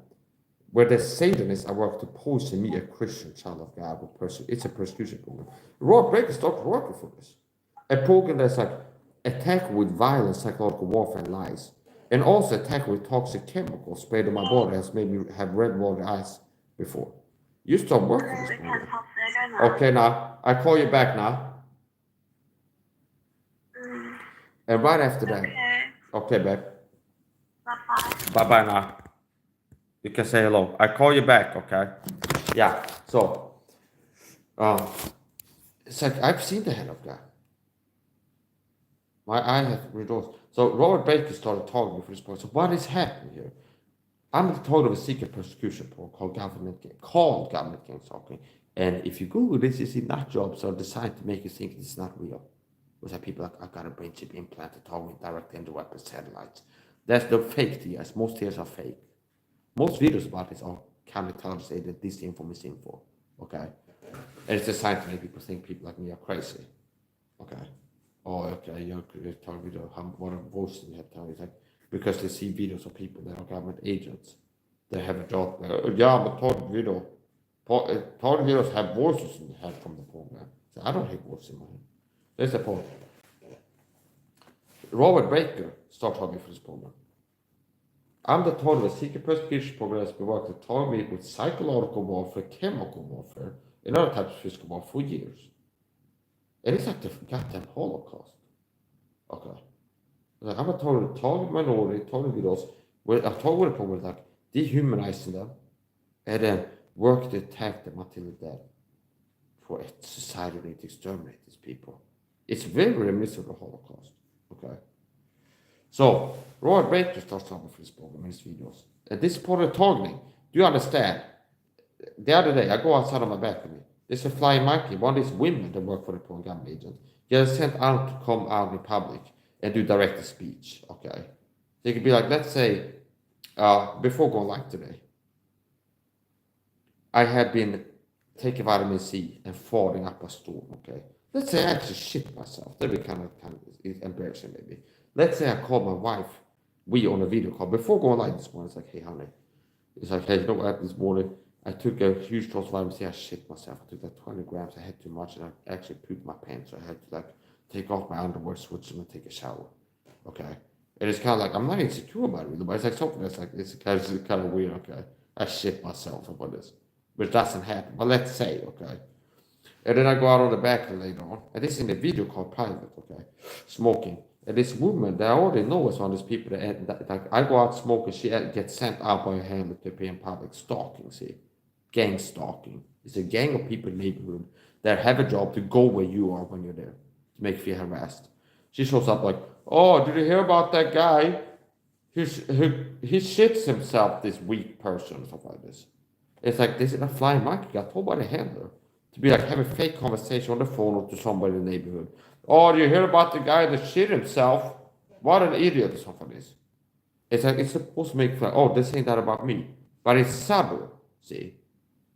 where the Satanists are working to poison me, a Christian child of God. It's a persecution program. Robert Baker started working for this. A program that's like attack with violence, psychological warfare, and lies. And also attack with toxic chemicals sprayed on my body has made me have red water eyes before. You start working for this program. Okay, now, I call you back now. And right after that, okay, babe. Bye-bye now. You can say hello. I call you back, okay? Yeah, so, it's like, I've seen the hand of God. My eye has reduced. So Robert Baker started talking for this point. So what is happening here? I'm the total of a secret persecution program called government gang stalking. And if you Google this, you see nut jobs are designed to make you think it's not real. Was that people like, I got a brain chip implanted, talking directly into weapon satellites. That's the fake TS. Most TS are fake. Most videos about this are counterintelligence say that this info is info. Okay? And it's designed to make people think people like me are crazy. Okay? Oh, okay, you're talking video, what a voice you have telling. It's like, because they see videos of people that are government agents. They have a job. Yeah, but talk videos have voices in the head from the program. So I don't have voices in my head. There's the point. Robert Baker started talking for this program. I'm the total of a secret persecution program that's been working to target me with psychological warfare, chemical warfare, and other types of physical warfare for years. And it's like the goddamn Holocaust. Okay. Like, I'm a total target minority, total videos, where I talk with the program like dehumanizing them and then work to attack them until they're dead. For a society need to exterminate these people. It's very reminiscent of the Holocaust. Okay. So Robert Baker starts talking for this program in his videos. And this is part of the targeting. Do you understand? The other day, I go outside of my balcony. There's a flying monkey. One of these women that work for the program agent. They're sent out to come out in public and do direct speech. Okay. They could be like, let's say, before going live today, I had been taking vitamin C and falling up a storm. Okay. Let's say I actually shit myself. That'd be kind of embarrassing, maybe. Let's say I called my wife. We on a video call before going live this morning. It's like, hey, honey. It's like, hey, you know what happened this morning? I took a huge dose of vitamin C. I shit myself. I took like 20 grams. I had too much, and I actually pooped my pants. So I had to like take off my underwear, switch them, and take a shower. Okay. And it's kind of like I'm not insecure about it, really, but it's like something that's like it's kind of weird. Okay. I shit myself about this, which doesn't happen. But let's say, okay. And then I go out on the back later on, and this is in a video called Private, okay, smoking. And this woman that I already know is one of these people that like I go out smoking, she gets sent out by her handler to be in public stalking, see? Gang stalking. It's a gang of people in the neighborhood that have a job to go where you are when you're there, to make you feel harassed. She shows up like, oh, did you hear about that guy? He shits himself, this weak person, stuff like this. It's like, this is a flying monkey got told by the handler to be like, have a fake conversation on the phone or to somebody in the neighborhood. Oh, do you hear about the guy that shit himself? What an idiot, or something like this. It's like, it's supposed to make fun, oh, this ain't that about me. But it's subtle, see?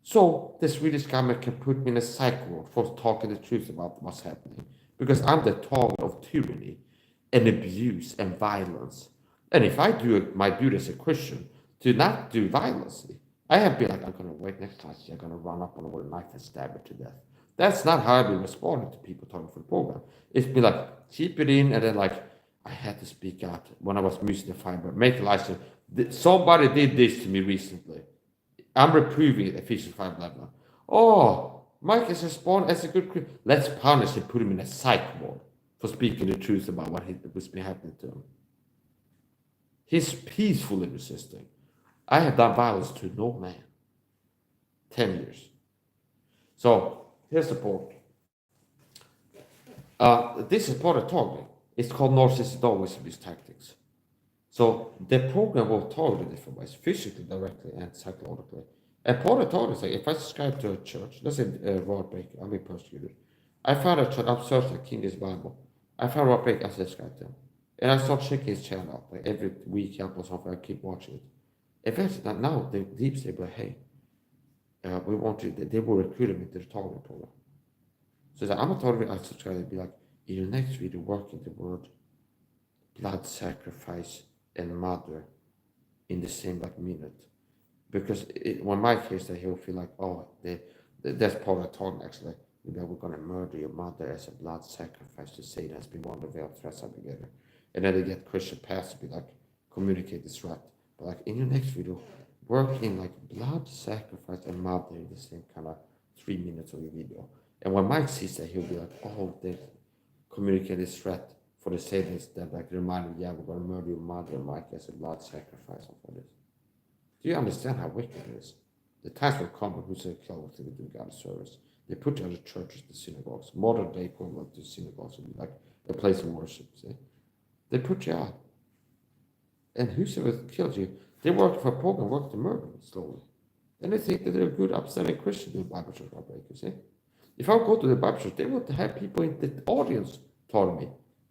So the Swedish government can put me in a psych ward for talking the truth about what's happening. Because I'm the target of tyranny and abuse and violence. And if I do my duty as a Christian to not do violence, I have been like, I'm going to wait next time, I'm going to run up on her with a knife and stab her to death. That's not how I've been responding to people talking for the program. It's been like, keep it in, and then like, I had to speak out when I was using the fiber. Make a license. Somebody did this to me recently. I'm reproving it, Ephesians 5:11. Oh, Mike is responding as a good Christian. Let's punish and put him in a psych ward for speaking the truth about what's been happening to him. He's peacefully resisting. I have done violence to no man. 10 years. So here's the point. This is part of targeting. It's called narcissistic always abuse tactics. So the program will target in different ways, physically, directly, and psychologically. And part of targeting is like, if I subscribe to a church, let's say Robert Baker, I'm being persecuted. I found a church, I'm searching King James Bible. I found Robert Baker, I subscribe to him. And I start checking his channel out. Like every week, or something, I keep watching it. Eventually, now the deep state like, hey, we want you, they will recruit him into the targeting program. So I'm a target, I subscribe and be like, in your next video, work in the word blood sacrifice and mother in the same like minute. Because when Mike hears that, he'll feel like, oh, that's part of the target actually. We're going to murder your mother as a blood sacrifice to Satan has been one of the veiled threats up together. And then they get Christian pastors to be like, communicate this threat. But like in your next video, work in like blood sacrifice and mother in the same kind of 3 minutes of your video. And when Mike sees that, he'll be like, oh, they communicate this threat for the Satanists that like remind him, yeah, we're going to murder your mother, Mike, as a blood sacrifice for this. Do you understand how wicked it is? The times will come when who's a killer to do God's service. They put you out of churches, the synagogues, modern day equivalent to synagogues, would be like a place of worship. See, they put you out, and whosoever killed you, they work for a program, work to murder you slowly. And they think that they're good, upstanding Christians in the Bible church outbreak. You see, if I go to the Bible church, they would have people in the audience telling me,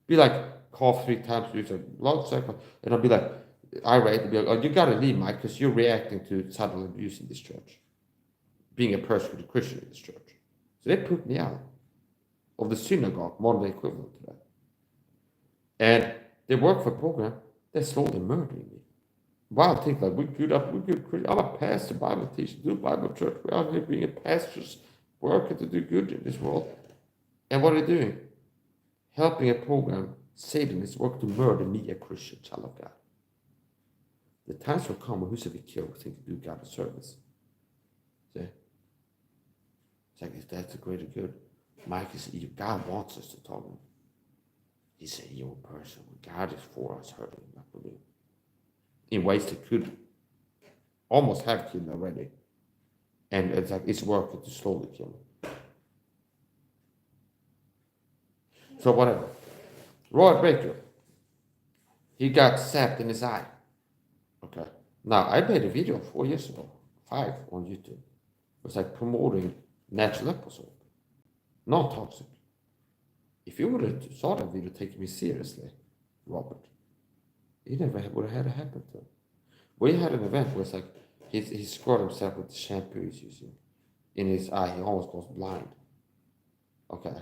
be like, cough 3 times, use a blood cycle, and I'll be like, irate, and be like, oh, you gotta leave, Mike, because you're reacting to sexual abuse in this church, being a persecuted Christian in this church. So they put me out of the synagogue, modern day equivalent to that. And they work for a program, they're slowly murdering me. Wild things like, we're good Christians. I'm a pastor, Bible teacher, do Bible church. We're out here being a pastors, working to do good in this world. And what are they doing? Helping a program, Satanist, work to murder me, a Christian child of God. The times will come when whosoever killed will think to do God a service. See? It's like, if that's a greater good, Mike is evil. God wants us to talk to him. He's an evil person. God is for us, hurting him, I believe. In ways that could almost have killed him already. And it's like, it's working to slowly kill him. So whatever. Roy Baker, he got stabbed in his eye. Okay. Now, I made a video 4 years ago, 5 on YouTube. It was like promoting natural apple soap, non-toxic. If you would have saw that video taking me seriously, Robert, he never would have had it happen to him. We had an event where it's like he scored himself with the shampoo he's using in his eye. He almost goes blind. Okay.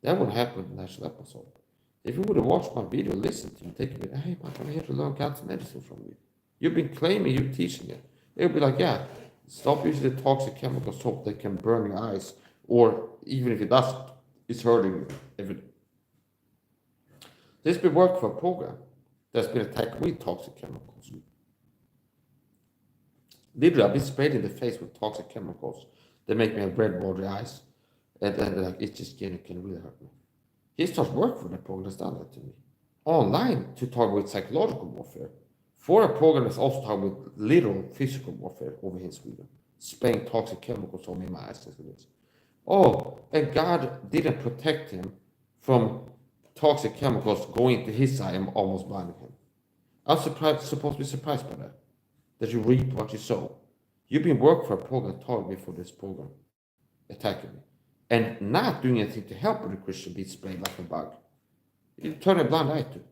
That would happen with natural apple soap. If you would have watched my video, listened to me, taken me, hey, Mike, I'm here to learn God's medicine from you. You've been claiming you're teaching it. They'll be like, yeah, stop using the toxic chemical soap that can burn your eyes. Or even if it doesn't, it's hurting you. This been working for a program that's been attacked with toxic chemicals. Literally, I've been sprayed in the face with toxic chemicals that make me have red, watery eyes. And like, it's just can really hurt me. He starts working for the program that's done that to me. Online to talk with psychological warfare. For a program that's also talking with literal physical warfare over here in Sweden. Spraying toxic chemicals on me in my eyes. Oh, and God didn't protect him from toxic chemicals going into his eye and almost blinding him. I'm supposed to be surprised by that. That you reap what you sow. You've been working for a program, targeting me for this program, attacking me, and not doing anything to help the Christian be sprayed like a bug. You turn a blind eye to it.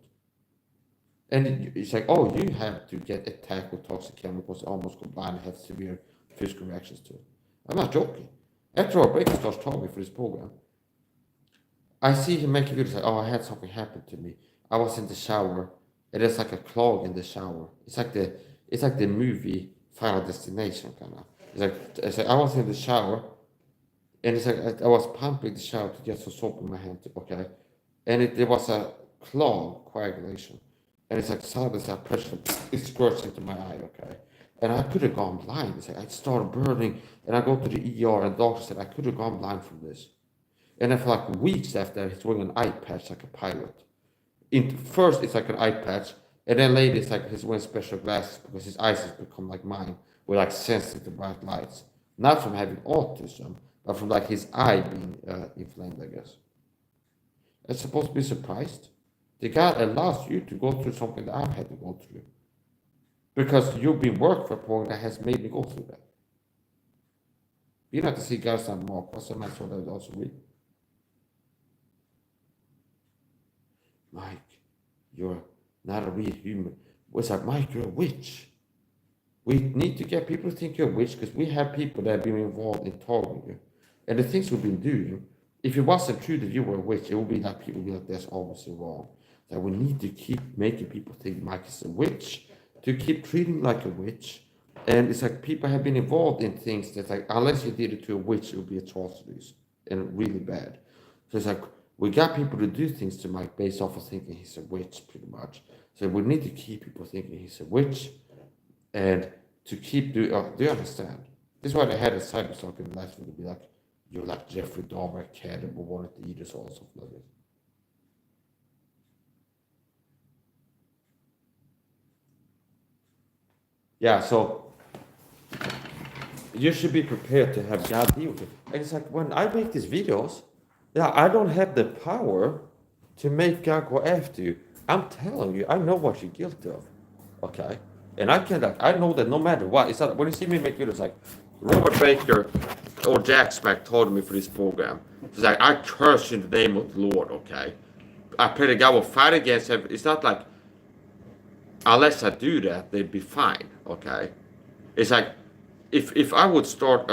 And it's like, oh, you have to get attacked with toxic chemicals, almost go blind, and have severe physical reactions to it. I'm not joking. After our break, he starts talking me for this program. I see him making videos like, oh, I had something happen to me. I was in the shower, and there's like a clog in the shower. It's like the movie Final Destination kind of. It's like I was in the shower, and it's like I was pumping the shower to get some soap in my hand. Okay, and there was a clog, coagulation, and it's like suddenly that pressure, it squirts into my eye. Okay, and I could have gone blind. It's like I started burning, and I go to the ER, and the doctor said I could have gone blind from this. And then for like weeks after, he's wearing an eye patch like a pilot. First, it's like an eye patch, and then later, it's like he's wearing special glasses because his eyes has become like mine, with like sensitive to bright lights. Not from having autism, but from like his eye being inflamed, I guess. It's supposed to be surprised. The God allows you to go through something that I've had to go through. Because you've been working for a program that has made me go through that. You don't have to see God's not more. What's the matter that also read? Mike, you're not a real human. What's that, Mike? You're a witch. We need to get people to think you're a witch because we have people that have been involved in targeting you. And the things we've been doing, if it wasn't true that you were a witch, it would be like people would be like, that's obviously wrong. That we need to keep making people think Mike is a witch, to keep treating like a witch. And it's like people have been involved in things that's like, unless you did it to a witch, it would be atrocities and really bad. So it's like, we got people to do things to Mike based off of thinking he's a witch, pretty much. So we need to keep people thinking he's a witch, and to keep do you understand? This is why they had a cyberstalk in the last video to be like, you're like Jeffrey Dahmer, cannibal, wanted to eat us all, something like this. Yeah, so you should be prepared to have God deal with it. And it's like when I make these videos, yeah, I don't have the power to make God go after you. I'm telling you, I know what you're guilty of. Okay? And I know that no matter what, it's not, when you see me make videos like Robert Baker or Jack Smack told me for this program, it's like, I curse you in the name of the Lord, okay? I pray that God will fight against him. It's not like, unless I do that, they'd be fine, okay? It's like, if I would start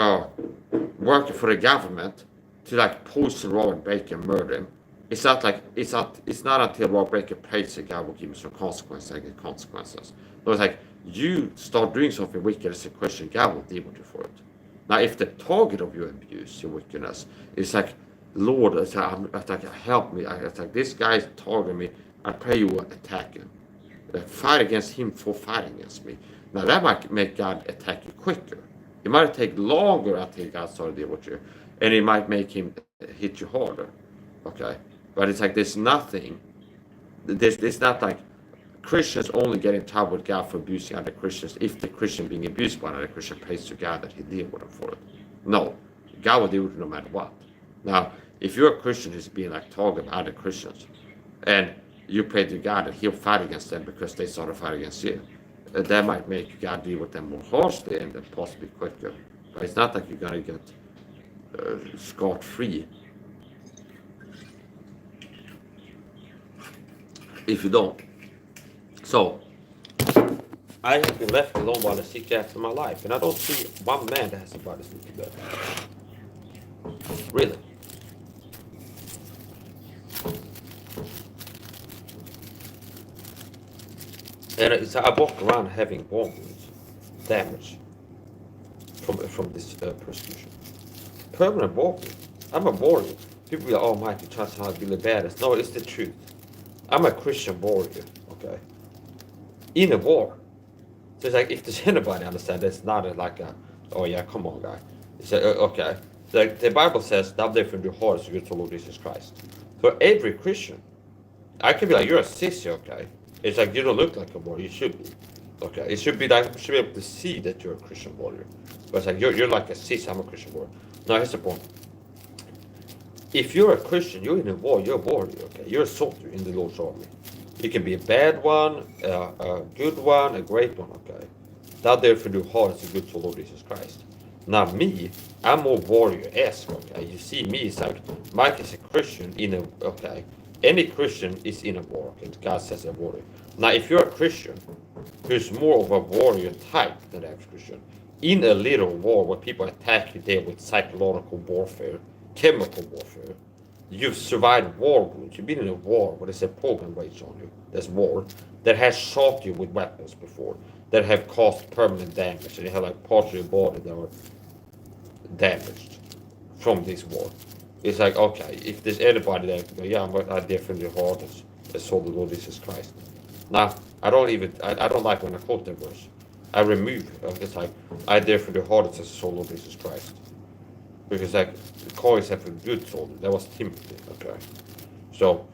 working for the government to like poison Robert Baker and murder him, it's not until Robert Baker prays that God will give me some consequences. I get consequences. But it's like, you start doing something wicked as a Christian, God will deal with you for it. Now, if the target of your abuse, your wickedness, is like, Lord, it's like, help me. It's like, this guy's targeting me. I pray you will attack him. Fight against him for fighting against me. Now, that might make God attack you quicker. It might take longer until God starts to deal with you. And it might make him hit you harder. Okay? But it's like, there's nothing. It's not like Christians only get in trouble with God for abusing other Christians if the Christian being abused by another Christian prays to God that he deal with them for it. No. God will deal with it no matter what. Now, if you're a Christian who's being like targeted by other Christians, and you pray to God that he'll fight against them because they sort of fight against you, that might make God deal with them more harshly and then possibly quicker. But it's not like you're going to get scot-free if you don't. So, I have been left alone while I seek after my life, and I don't see one man that has a body sleeping there. Really. And I walk around having war wounds, damage from this persecution. Permanent war wound. I'm a warrior. People be like, oh, Mike, you try to sound really badass. No, it's the truth. I'm a Christian warrior, okay? In a war. So it's like, if there's anybody understand, it's not like a, oh yeah, come on, guy. It's like, okay. Like the Bible says, thou therefore do hard as you to Lord Jesus Christ. For every Christian, I can be like, you're a sissy, okay? It's like, you don't look like a warrior, you should be. Okay, it should be like, you should be able to see that you're a Christian warrior. But it's like, you're like a sis, I'm a Christian warrior. Now, here's the point. If you're a Christian, you're in a war, you're a warrior, okay? You're a soldier in the Lord's army. You can be a bad one, a good one, a great one, okay? Thou therefore do hard as a good to Lord Jesus Christ. Now me, I'm more warrior-esque, okay? You see me, it's like, Mike is a Christian in a, okay? Any Christian is in a war, and God says a warrior. Now, if you're a Christian who's more of a warrior type than the average Christian, in a little war where people attack you there with psychological warfare, chemical warfare, you've survived war wounds, you've been in a war where there's a program waged on you, there's war, that has shot you with weapons before, that have caused permanent damage, and you have like parts of your body that are damaged from this war. It's like, okay, if there's anybody that can go, yeah, I definitely hard as soul the Lord Jesus Christ. Now, I don't like when I quote that verse. I remove, it's like, I definitely hard as soul of Jesus Christ. Because like, call yourself a good soldier. That was Timothy, okay? So,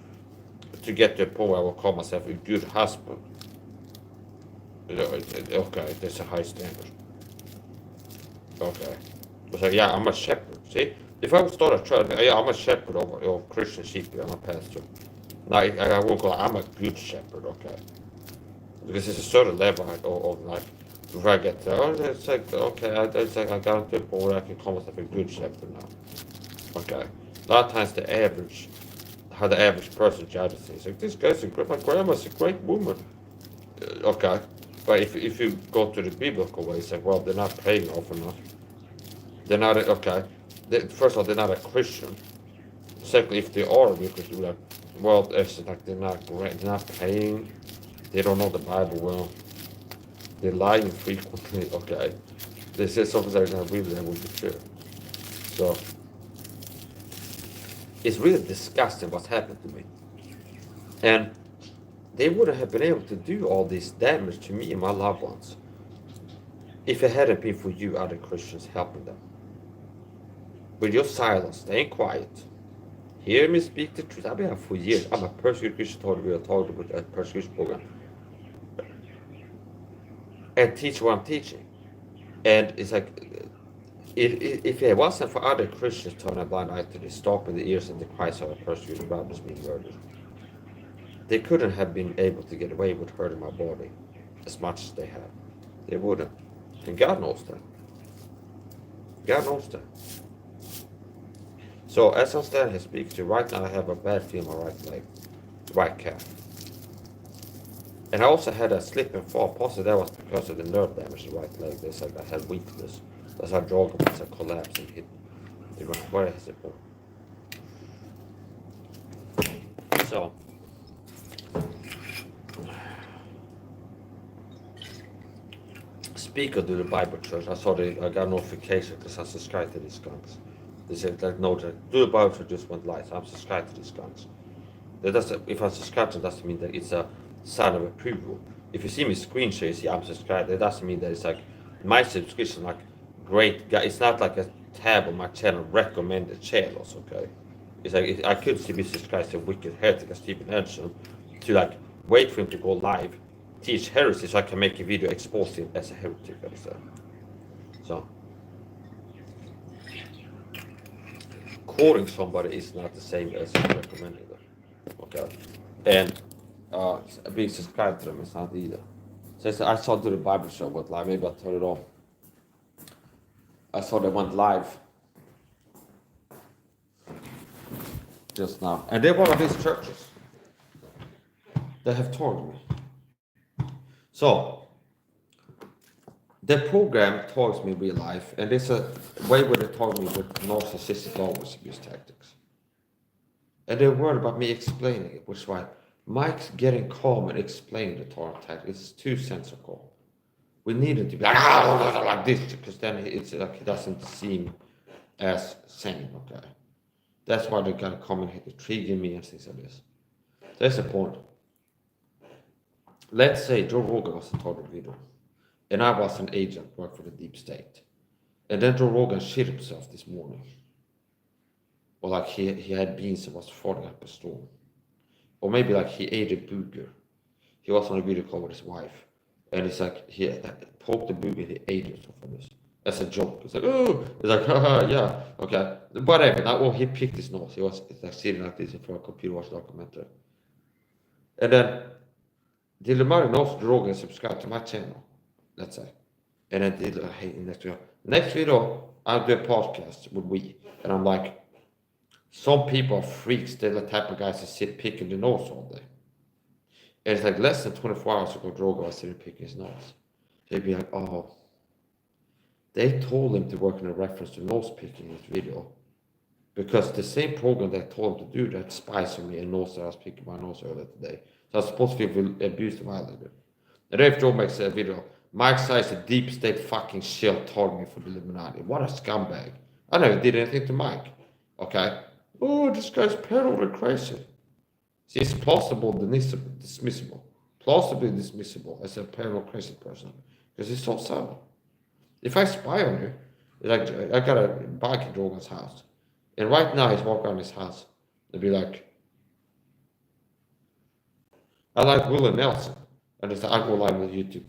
to get to the point where I will call myself a good husband, okay, that's a high standard. Okay. It's like, yeah, I'm a shepherd, see? If I would start a church, yeah, I'm a shepherd of Christian sheep, I'm a pastor. Now, I won't go, I'm a good shepherd, okay? Because there's a certain level of like, before I get there, it's like, okay, it's like I got to the point where I can call myself a good shepherd now. Okay. A lot of times how the average person judges things, like, this guy's a great, my grandma's a great woman. Okay. But if you go to the biblical way, it's like, well, they're not praying often enough. They're not, okay. First of all, they're not a Christian. Secondly, if they are a Christian, like, well, it's like they're not praying. They don't know the Bible well. They're lying frequently. Okay, they say something that's not really that would be true. So it's really disgusting what's happened to me. And they wouldn't have been able to do all this damage to me and my loved ones if it hadn't been for you other Christians helping them. With your silence, staying quiet, hear me speak the truth. I've been here for years. I'm a persecuted Christian, we are talking about a persecution program. And teach what I'm teaching. And it's like, if it wasn't for other Christians turning a blind eye to this, stopping the ears of the Christ of a persecuted brothers being murdered, they couldn't have been able to get away with hurting my body as much as they have. They wouldn't. And God knows that. God knows that. So as I'm standing here speaking to you, right now I have a bad feel in my right leg, right calf. And I also had a slip and fall. Possibly that was because of the nerve damage in the right leg. They said I had weakness. That's how jogging, I collapsed and hit. Where is it for? So, speaker to the Bible Church, I got a notification because I subscribed to these guns. They said that no, do the Bible Church just went live. So I'm subscribed to these guns. That doesn't, if I'm subscribed, it doesn't mean that it's a sign of approval. If you see me screen share, you see I'm subscribed. That doesn't mean that it's like my subscription, like great guy. It's not like a tab on my channel recommended channels. Okay, it's like I could be subscribed to Wicked Heretic as Stephen Anderson to like wait for him to go live, teach heresy, so I can make a video exposing him as a heretic. So quoting somebody is not the same as recommending them. Okay, and being subscribed to them is not either. So I saw the Bible show went live. Maybe I'll turn it on. I saw they went live just now, and they're one of these churches that have told me. So the program told me real life, and there's a way where they told me with narcissistic always abuse tactics. And they're worried about me explaining it, which is why Mike's getting calm and explaining the Torah tactics. It's too sensical. We need it to be like this, because then it's like it doesn't seem as sane, okay? That's why they're gonna come and intriguing me and things like this. That's the point. Let's say Joe Rogan was a target video, and I was an agent working for the deep state. And then Joe Rogan shit himself this morning. Or like he had beans and was farting up a storm. Or maybe like he ate a booger. He was on a video call with his wife. And it's like he poked the booger and he ate it from this. As a joke. It's like, oh, it's like, haha, yeah, okay. Whatever. Now, oh, he picked his nose. He was like sitting like this in front of a computer watch documentary. And then Dylan Murray knows Joe Rogan subscribed to my channel, let's say. And then Dylan, hey, next video, I'll do a podcast with we. And I'm like, some people are freaks. They're the type of guys that sit picking the nose all day. And it's like less than 24 hours ago, Drogo was sitting picking his nose. They'd be like, oh, they told him to work in a reference to nose picking in this video. Because the same program that told him to do that spies on me and knows that I was picking my nose earlier today. So I was supposed to feel abused and violated. And then if Joe makes a video, Mike says a deep state fucking shill told me for the Illuminati. What a scumbag. I never did anything to Mike. Okay? Oh, this guy's paranoid and crazy. See, it's plausible dismissible. Plausibly dismissible as a paranoid crazy person. Because it's so subtle. If I spy on you, like I got a bike in Drogan's house. And right now he's walking around his house and be like, I like Willie Nelson. And it's like, I go live with YouTube.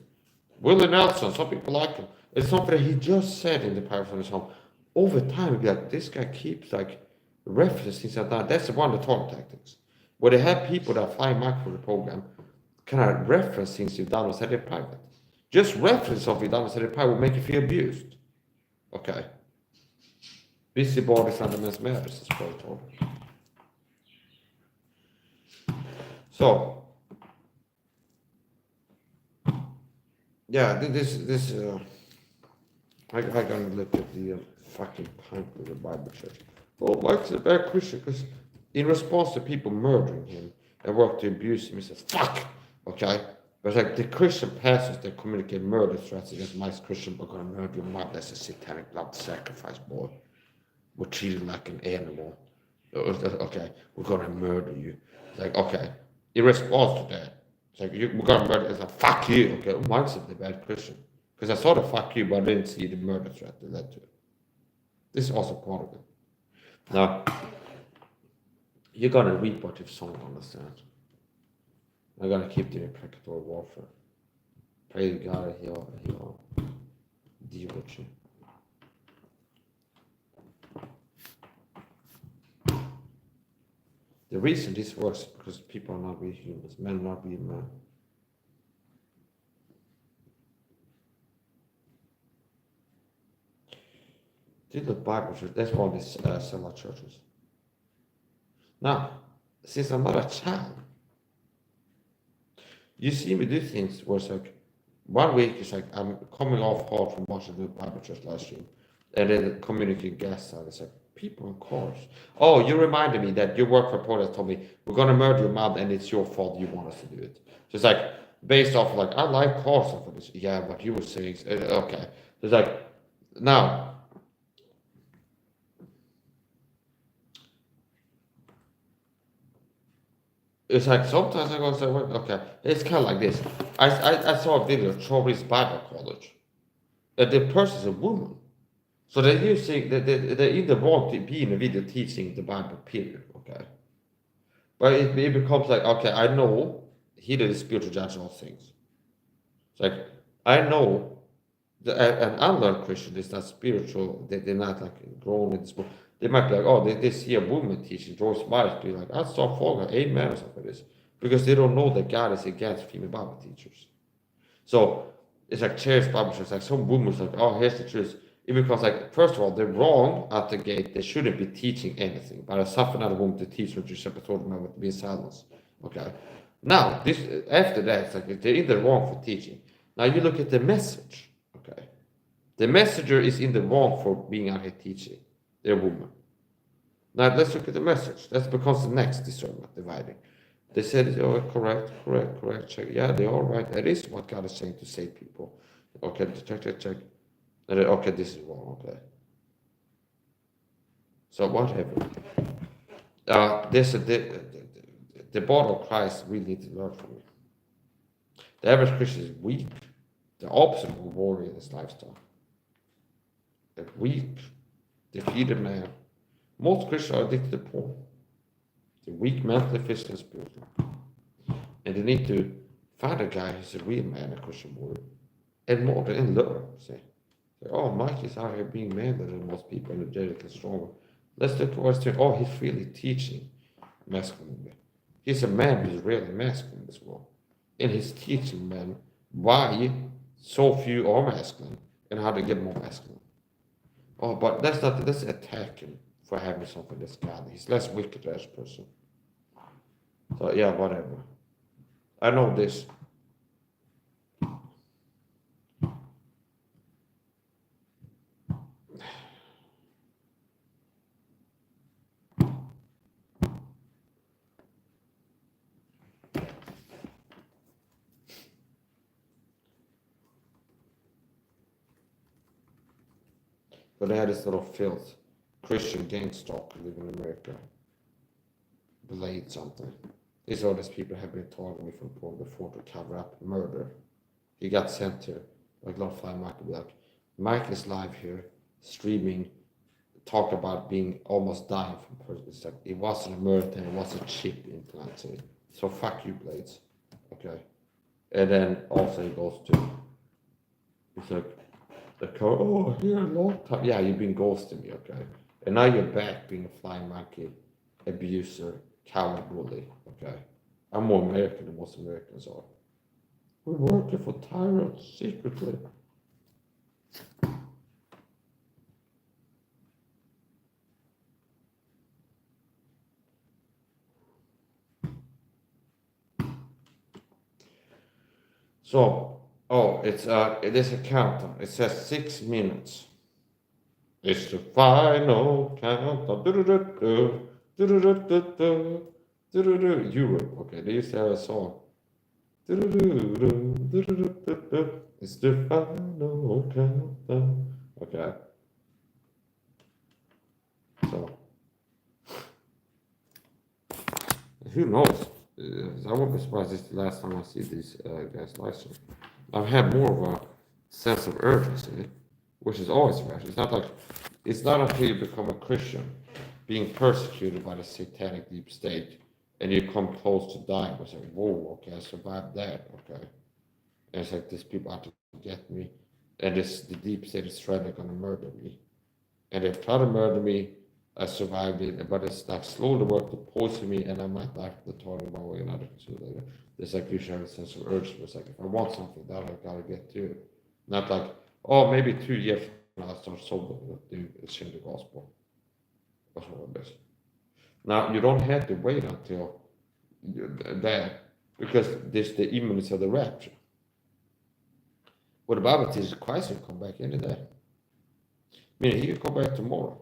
Willie Nelson, some people like him. It's something that he just said in the Paris on his home. Over time, it'd be like, this guy keeps like references things like that. That's one of the talk tactics. Where they have people that fly Mike for the program, kind of reference things you've done or said in private. Just reference something you've done or said in private will make you feel abused. Okay. Busybodies and the men's matters is what I told him. So, yeah, I gotta look at the fucking punk of the Bible church. Oh, Mike's a bad Christian because in response to people murdering him and work to abuse him, he says, fuck, okay? But like the Christian pastors that communicate murder threats against Mike's Christian, we're gonna murder your mother. That's a satanic blood sacrifice, boy. We're treated like an animal. Okay, we're gonna murder you. It's like, okay, in response to that, it's like, we're gonna murder, it's like, fuck you, okay? Mike's a bad Christian. Because I saw the fuck you, but I didn't see the murder threat that led to it. This is also part of it. Now, you're gonna reap what you've sown, understand? I'm gonna keep the imprecatory warfare. Pray to God that he'll deal with you. The reason this works is because people are not real humans, men are not real men. Did the Bible church, that's all these SAHA churches. Now, since I'm not a child, you see me do things where it's like, 1 week it's like I'm coming off hard from watching the Bible church live stream, and then the community guests and it's like, people in cars. Oh, you reminded me that you work for Paul that told me we're gonna murder your mom and it's your fault, you want us to do it. So it's like based off like I like cars and for this. Yeah, but you were saying okay. So it's like now it's like sometimes I go say, well, okay, it's kind of like this. I saw a video of Chorley's Bible College. And the person's a woman. So they're using, they're in the wrong to be in a video teaching the Bible, period, okay? But it becomes like, okay, I know he that is spiritual judge all things. It's like, I know an unlearned Christian is not spiritual, they're not like grown in this book. They might be like, oh, they see a woman teaching, George Myers be like, I saw falling, amen, or something like this. Because they don't know that God is against female Bible teachers. So it's like Chair's Bible church, like some woman's like, oh, here's the truth. It becomes like, first of all, they're wrong at the gate. They shouldn't be teaching anything. But I suffer not a woman to teach when Giuseppe told them about being silence. Okay. Now, this after that, it's like they're in the wrong for teaching. Now you look at the message. Okay. The messenger is in the wrong for being out here teaching. They're a woman. Now let's look at the message. That becomes the next discernment, dividing. They said, oh, correct, check. Yeah, they are right. That is what God is saying to save people. Okay, check. And then, okay, this is wrong, okay. So whatever. The body of Christ really need to learn from you. The average Christian is weak. The opposite of a warrior in this lifestyle. A weak, defeated man. Most Christians are addicted to porn. They're weak mentally, physically, and spiritually. And they need to find a guy who's a real man, a Christian warrior. And more than learn, say. Oh, Mike is out here being manlier than most people, energetically stronger. Let's look towards him. Oh, he's really teaching masculinely. He's a man who's really masculine as well. And he's teaching men why so few are masculine and how to get more masculine. Oh, but let's attack him for having something that's godly. He's less wicked as a person. So yeah, whatever. I know this. But they had this little filth, Christian gang stalker living in America. Blade something. These are these people have been targeting me from porn before to cover up murder. He got sent here. Like Lord Fly Mike would be like, Mike is live here, streaming, talk about being almost dying from person. It's like, it wasn't a murder thing, it was a chip implanted. So fuck you, Blades. Okay. And then also he goes to, it's like, oh, here a long time. Yeah, you've been ghosting me, okay? And now you're back being a flying monkey, abuser, coward bully, okay? I'm more American than most Americans are. We're working for tyrants secretly. So, it is a countdown. It says 6 minutes. It's the final countdown. Europe. Okay, they used to have a song. It's the final countdown. Okay. So, who knows? I won't be surprised it's the last time I see these guys live stream. I've had more of a sense of urgency, which is always fresh. It's not until you become a Christian, being persecuted by the satanic deep state, and you come close to dying. It's like, whoa, okay, I survived that, okay. And it's like, these people out to get me, and the deep state is trying to gonna murder me. And they try to murder me, I survived it, but it's like slowly worked to poison me, and I might like the target one way or another sooner or later. It's like you should have a sense of urgency. It's like if I want something, that I gotta get to it. Not like, oh, maybe 2 years from now I start sober, share the gospel. That's what it is. Now you don't have to wait until that because there's the imminence of the rapture. What the Bible teaches Christ will come back any day. Meaning he can come back tomorrow.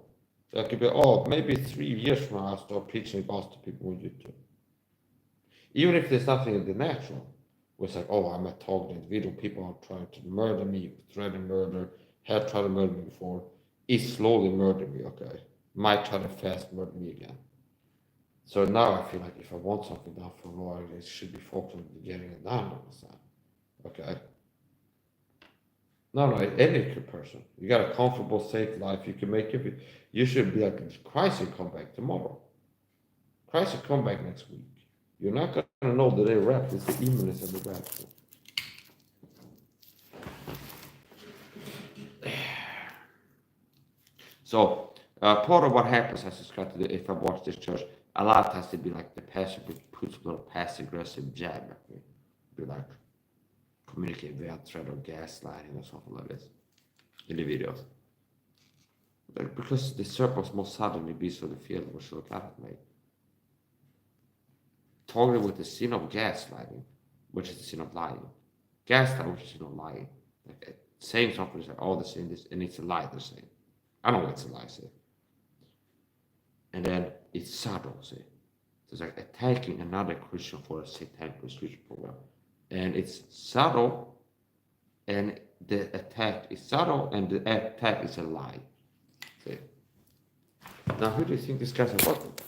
That could be, oh, maybe 3 years from now I'll start preaching the gospel to people on YouTube. Even if there's nothing in the natural, where it's like, oh, I'm a targeted individual, people are trying to murder me, threaten murder, have tried to murder me before, is slowly murdering me, okay? Might try to fast murder me again. So now I feel like if I want something done for the Lord, it should be focused on getting it done all the time. Okay? No, any good person. You got a comfortable, safe life. You can make it. You should be like, Christ will come back tomorrow. Christ will come back next week. You're not going to know the day of rapture. It's the imminence of the rapture. So, part of what happens as it's got to do, if I watch this church, a lot of times it'd be like the pastor puts a little passive aggressive jab at me. Be like, communicate via threat or gaslighting or something like this in the videos. Because the serpents must suddenly be so the field will look at me. Targeted with the sin of gaslighting, which is the sin of lying. Gaslighting, which is the sin of lying. Like, saying something is like, oh, they're saying this, and it's a lie they're saying. I know it's a lie, say. And then it's subtle, say. So it's like attacking another Christian for a satanic persecution program. And it's subtle, and the attack is subtle, and the attack is a lie. See? Now, who do you think these guys are working with?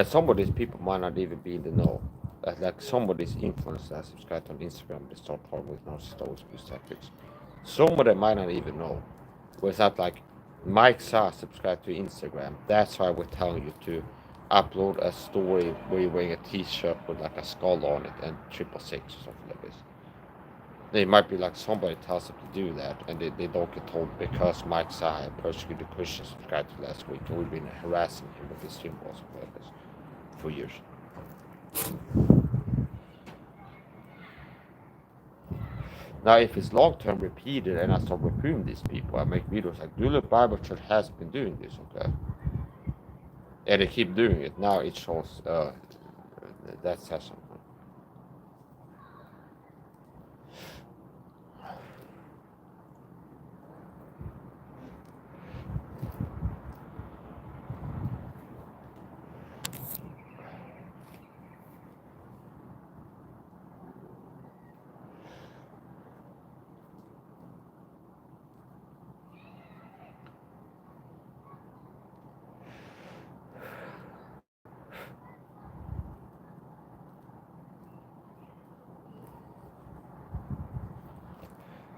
Some of these people might not even be in the know. Like some of these influencers that subscribe on Instagram, they start talking with narcissistic tactics. Some of them might not even know. Whereas that like Mike SAHA subscribe to Instagram. That's why we're telling you to upload a story where you're wearing a t-shirt with like a skull on it and 666 or something like this. They might be like somebody tells them to do that and they don't get told because Mike SAHA, Persecuted Christian, subscribed to last week and we've been harassing him with this symbol or something like this for years. Now, if it's long-term repeated and I start reproving these people, I make videos like, Duluth Bible Church has been doing this, okay? And they keep doing it. Now it shows that says something.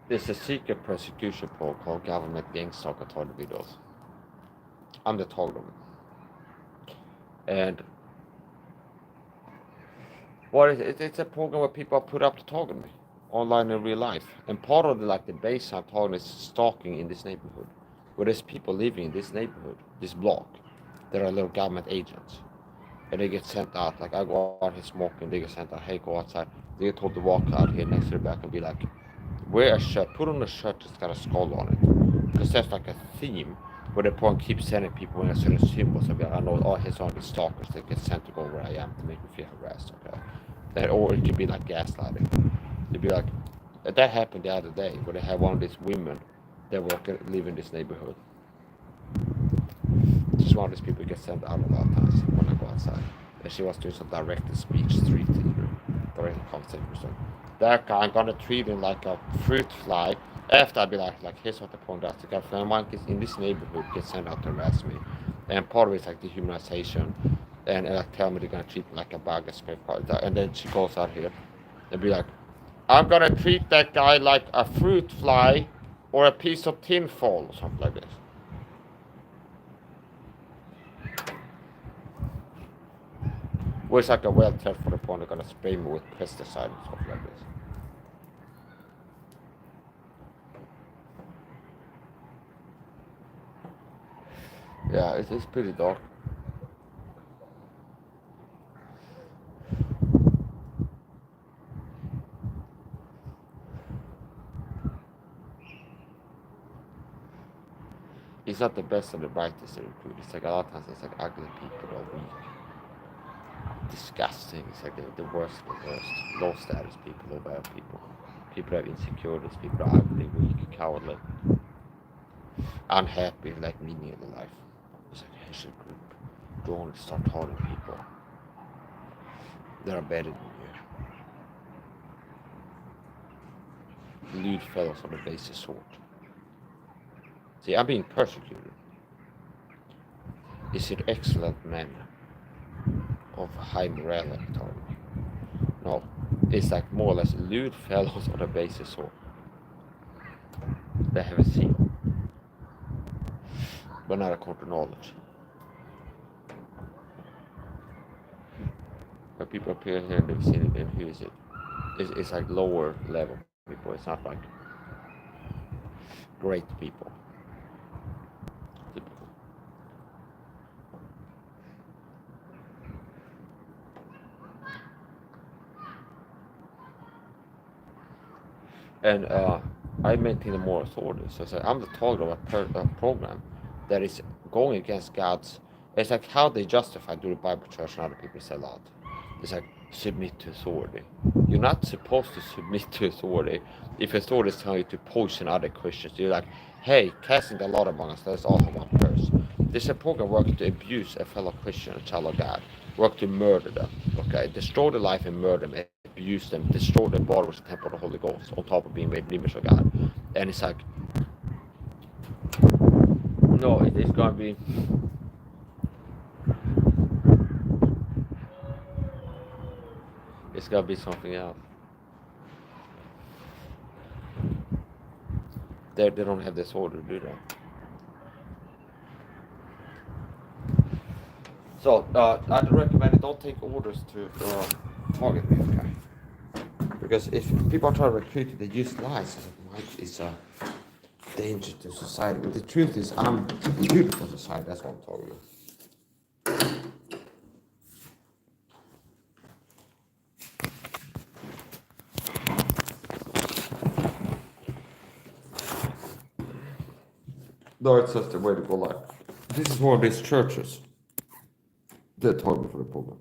There's a secret persecution program called Government Gangster target videos. I'm the target of it. And what is it? It's a program where people are put up to target me online in real life. And part of the baseline target is stalking in this neighborhood. Where there's people living in this neighborhood, this block. There are little government agents. And they get sent out, like I go out here smoking, they get sent out, hey, go outside. They get told to walk out here next to the back and be like, wear a shirt, put on a shirt that's got a skull on it. Because that's like a theme where the point keeps sending people in a certain symbols. So I know, oh, here's all these stalkers that get sent to go where I am to make me feel harassed, okay? Or it could be like gaslighting. It'd be like, that happened the other day where they had one of these women that live in this neighborhood. Just one of these people gets sent out a lot of times when I go outside. And she was doing some directed speech, street theater, direct conversation with them. That guy, I'm gonna treat him like a fruit fly. After I'd be like, here's what the porn does. The guy flying monkeys in this neighborhood get sent out to harass me. And part of it is like dehumanization. And like tell me they're gonna treat me like a bag of spare parts. And then she goes out here and be like, I'm gonna treat that guy like a fruit fly or a piece of tin foil or something like this. Where it's like a well test for the porn, they're gonna spray me with pesticide and stuff like this. Yeah, it's pretty dark. It's not the best or the brightest they recruit. It's like a lot of times it's like ugly people or weak, disgusting. It's like the worst of the worst. Low status people, low bad people. People that have insecurities, people that are ugly, weak, cowardly, unhappy, like meaning in their life. It's like here's a group. Don't start harming people. They're better than you. Lewd fellows on the basest sort. See, I'm being persecuted. Is it excellent men of high morality, Tommy? No, it's like more or less lewd fellows on the basest sort. They have a seal, but not according to knowledge. When people appear here in the vicinity, and who is it? It's like lower level people. It's not like great people. Typical. And I maintain a moral authority. So it's like I'm the target of a program that is going against God's. It's like how they justify do the Bible church and other people say a lot. It's like submit to authority. You're not supposed to submit to authority if authority is telling you to poison other Christians. You're like, hey, casting the lot among us, let's all have one curse. This is a program working to abuse a fellow Christian, a child of God, work to murder them, okay, destroy their life and murder them, abuse them, destroy their body with the temple of the Holy Ghost, on top of being made in the image of God. And it's like, no, it's gonna be. It's gotta be something else. They don't have this order to do that. So I'd recommend it. Don't take orders to target me, okay? Because if people are trying to recruit you, they use lies. It's a danger to society. But the truth is, I'm beautiful society. That's what I'm talking about. No, it's just the way to go life. This is one of these churches that told me for the program.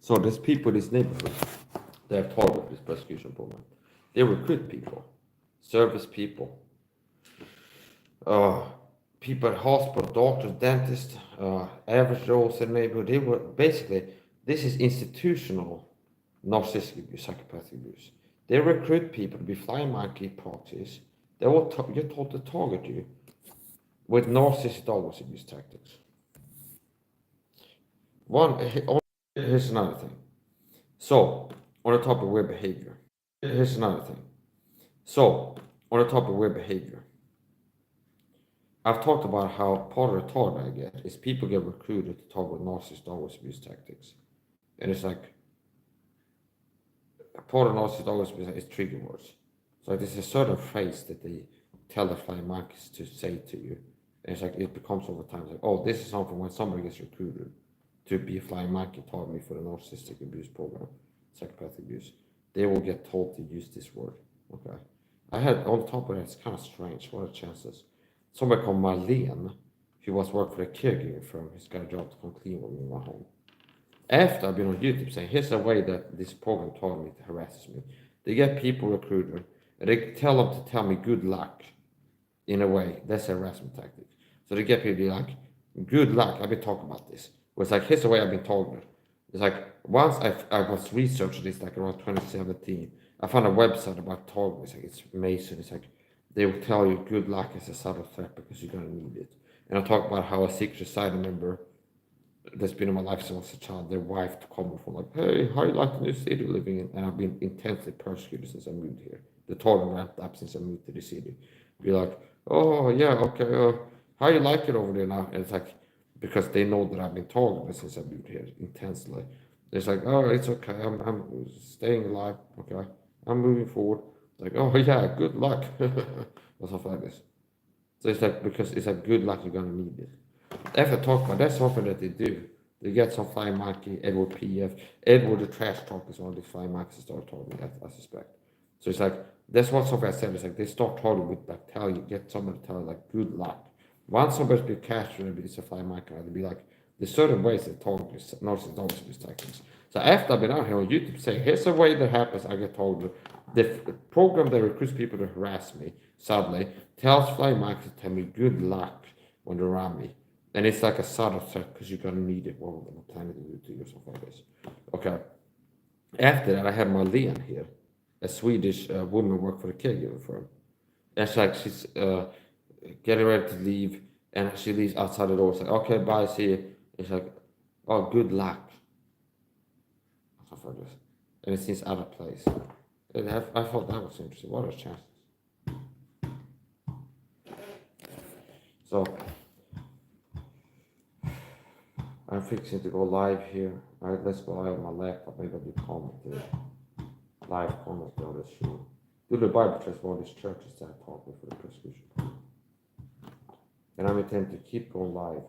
So there's people in this neighborhood that are part of this persecution program. They recruit people, service people, people at hospital, doctors, dentists, average Joes in the neighborhood. They were basically, this is institutional narcissistic abuse, psychopathic abuse. They recruit people to be flying monkey proxies. They will get told to target you with narcissistic dog abuse tactics. Here's another thing. So, on the topic of weird behavior. Here's another thing. So, on the topic of weird behavior. I've talked about how part of the target I get is people get recruited to talk with narcissist dog abuse tactics. And it's like, part of narcissist dog abuse is trigger words. So there's a certain phrase that they tell the flying monkeys to say to you. And it's like, it becomes over time, it's like, oh, this is something when somebody gets recruited to be a flying monkey, taught me for the narcissistic abuse program, psychopathic abuse, they will get told to use this word. Okay. I had on top of that, it's kind of strange. What are the chances? Somebody called Marlene, who was working for a caregiving firm, he's got a job to come clean with me in my home. After I've been on YouTube saying, here's a way that this program taught me to harass me. They get people recruited, and they tell them to tell me good luck. In a way, that's a harassment tactic. So they get people to be like, good luck. I've been talking about this. It's like, here's the way I've been talking. It's like, once I was researching this, like around 2017, I found a website about targeting. It's like, it's amazing. It's like, they will tell you good luck is a subtle threat because you're going to need it. And I talk about how a secret society member that's been in my life since I was a child, their wife to come from like, hey, how you like the new city you're living in? And I've been intensely persecuted since I moved here. The total ramped up since I moved to the city. Be like, oh yeah, okay, how you like it over there now? And it's like, because they know that I've been targeted since I moved here intensely. It's like, oh, it's okay, I'm staying alive, okay, I'm moving forward. Like, oh yeah, good luck, or something like this. So it's like, because it's like good luck, you're gonna need it. After talk about that's something that they do. They get some flying monkey, Edward PF. Edward the trash talk is one of the flying monkeys that start talking, I suspect. So it's like that's what something I said. It's like they start talking with like tell you, get someone to tell you like good luck. Once somebody's been captured, it's a flying monkey, they'd be like there's certain ways they talk this narcissist always use tactics. So after I've been out here on YouTube saying here's a way that happens, I get told the program that recruits people to harass me, sadly, tells flying monkeys to tell me good luck when they're around me. And it's like a subtle threat because you're gonna need it while I'm planning to do to you or something like this. Okay. After that, I had Marlene here, a Swedish woman work for the caregiver firm. And she's getting ready to leave, and she leaves outside the door. It's like, okay, bye, see you. It's like, oh, good luck. Something like this. And it seems out of place. And I thought that was interesting. What are the chances? So I'm fixing to go live here. Alright, let's go live on my laptop. Maybe I'll do commentary. Live commentary on this show. Do the Bible church for all these churches that I talk with for the persecution. And I'm intending to keep going live.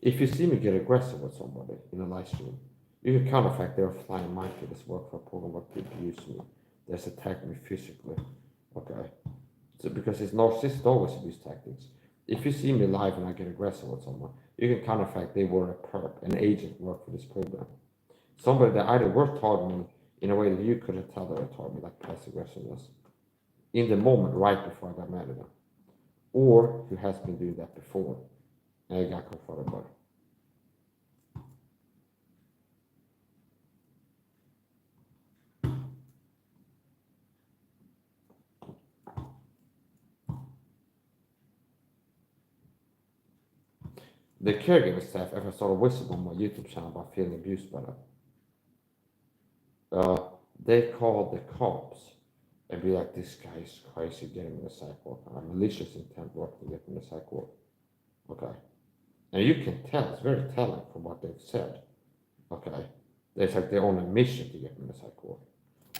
If you see me get aggressive with somebody in a live stream, you can counterfact they're a flying monkey that's work for a program that abuse me, that's attacking me physically. Okay. So because it's narcissists always abuse tactics. If you see me live and I get aggressive with someone, you can counterfact they were a perp, an agent work for this program. Somebody that either worked hard me in a way that you couldn't tell that they taught me, like passive aggressiveness, in the moment right before I got mad at them, or who has been doing that before and I got confronted by it. The caregiver staff ever started whistling on my YouTube channel about feeling abused by them. They called the cops and be like, this guy is crazy, get him in a psych ward. A malicious intent work to get him in a psych ward. Okay. And you can tell, it's very telling from what they've said. Okay. It's like they're on a mission to get him in a psych ward.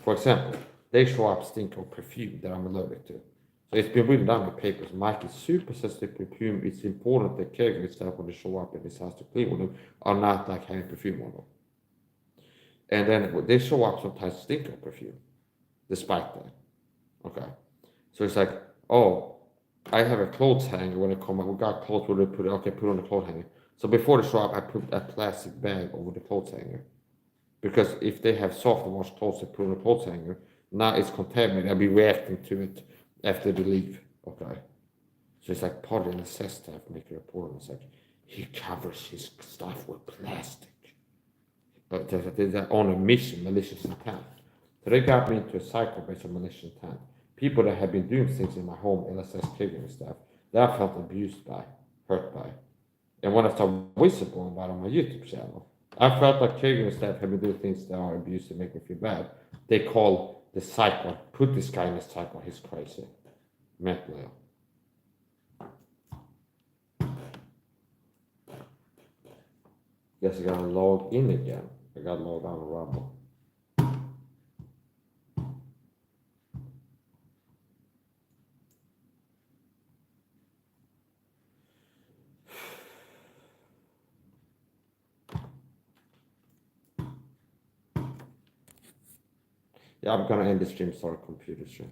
For example, they show up stink of perfume that I'm allergic to. So it's been written down in papers. Mike is super sensitive to perfume. It's important that caregivers staff when they show up in his house to clean with them are not like having perfume on them. And then they show up sometimes stink of perfume, despite that. Okay. So it's like, oh, I have a clothes hanger when I come up. We got clothes where they put it, okay, put it on the clothes hanger. So before they show up, I put a plastic bag over the clothes hanger. Because if they have soft and washed clothes they put on the clothes hanger, now it's contaminated. I'll be reacting to it after they leave. Okay. So it's like part of the necessity to make a report. It's like he covers his stuff with plastic. But they're on a mission, malicious intent. So they got me into a cycle based on malicious intent. People that have been doing things in my home, LSS caregiving staff, that I felt abused by, hurt by. And when I started whistleblowing about it on my YouTube channel, I felt like caregiving staff have been doing things that are abused and make me feel bad. They call the psych ward, put this guy in the psych ward, he's crazy. Mentally ill. Guess I gotta log in again. I gotta log on to Rumble. Yeah, I'm gonna end the stream, start a computer stream.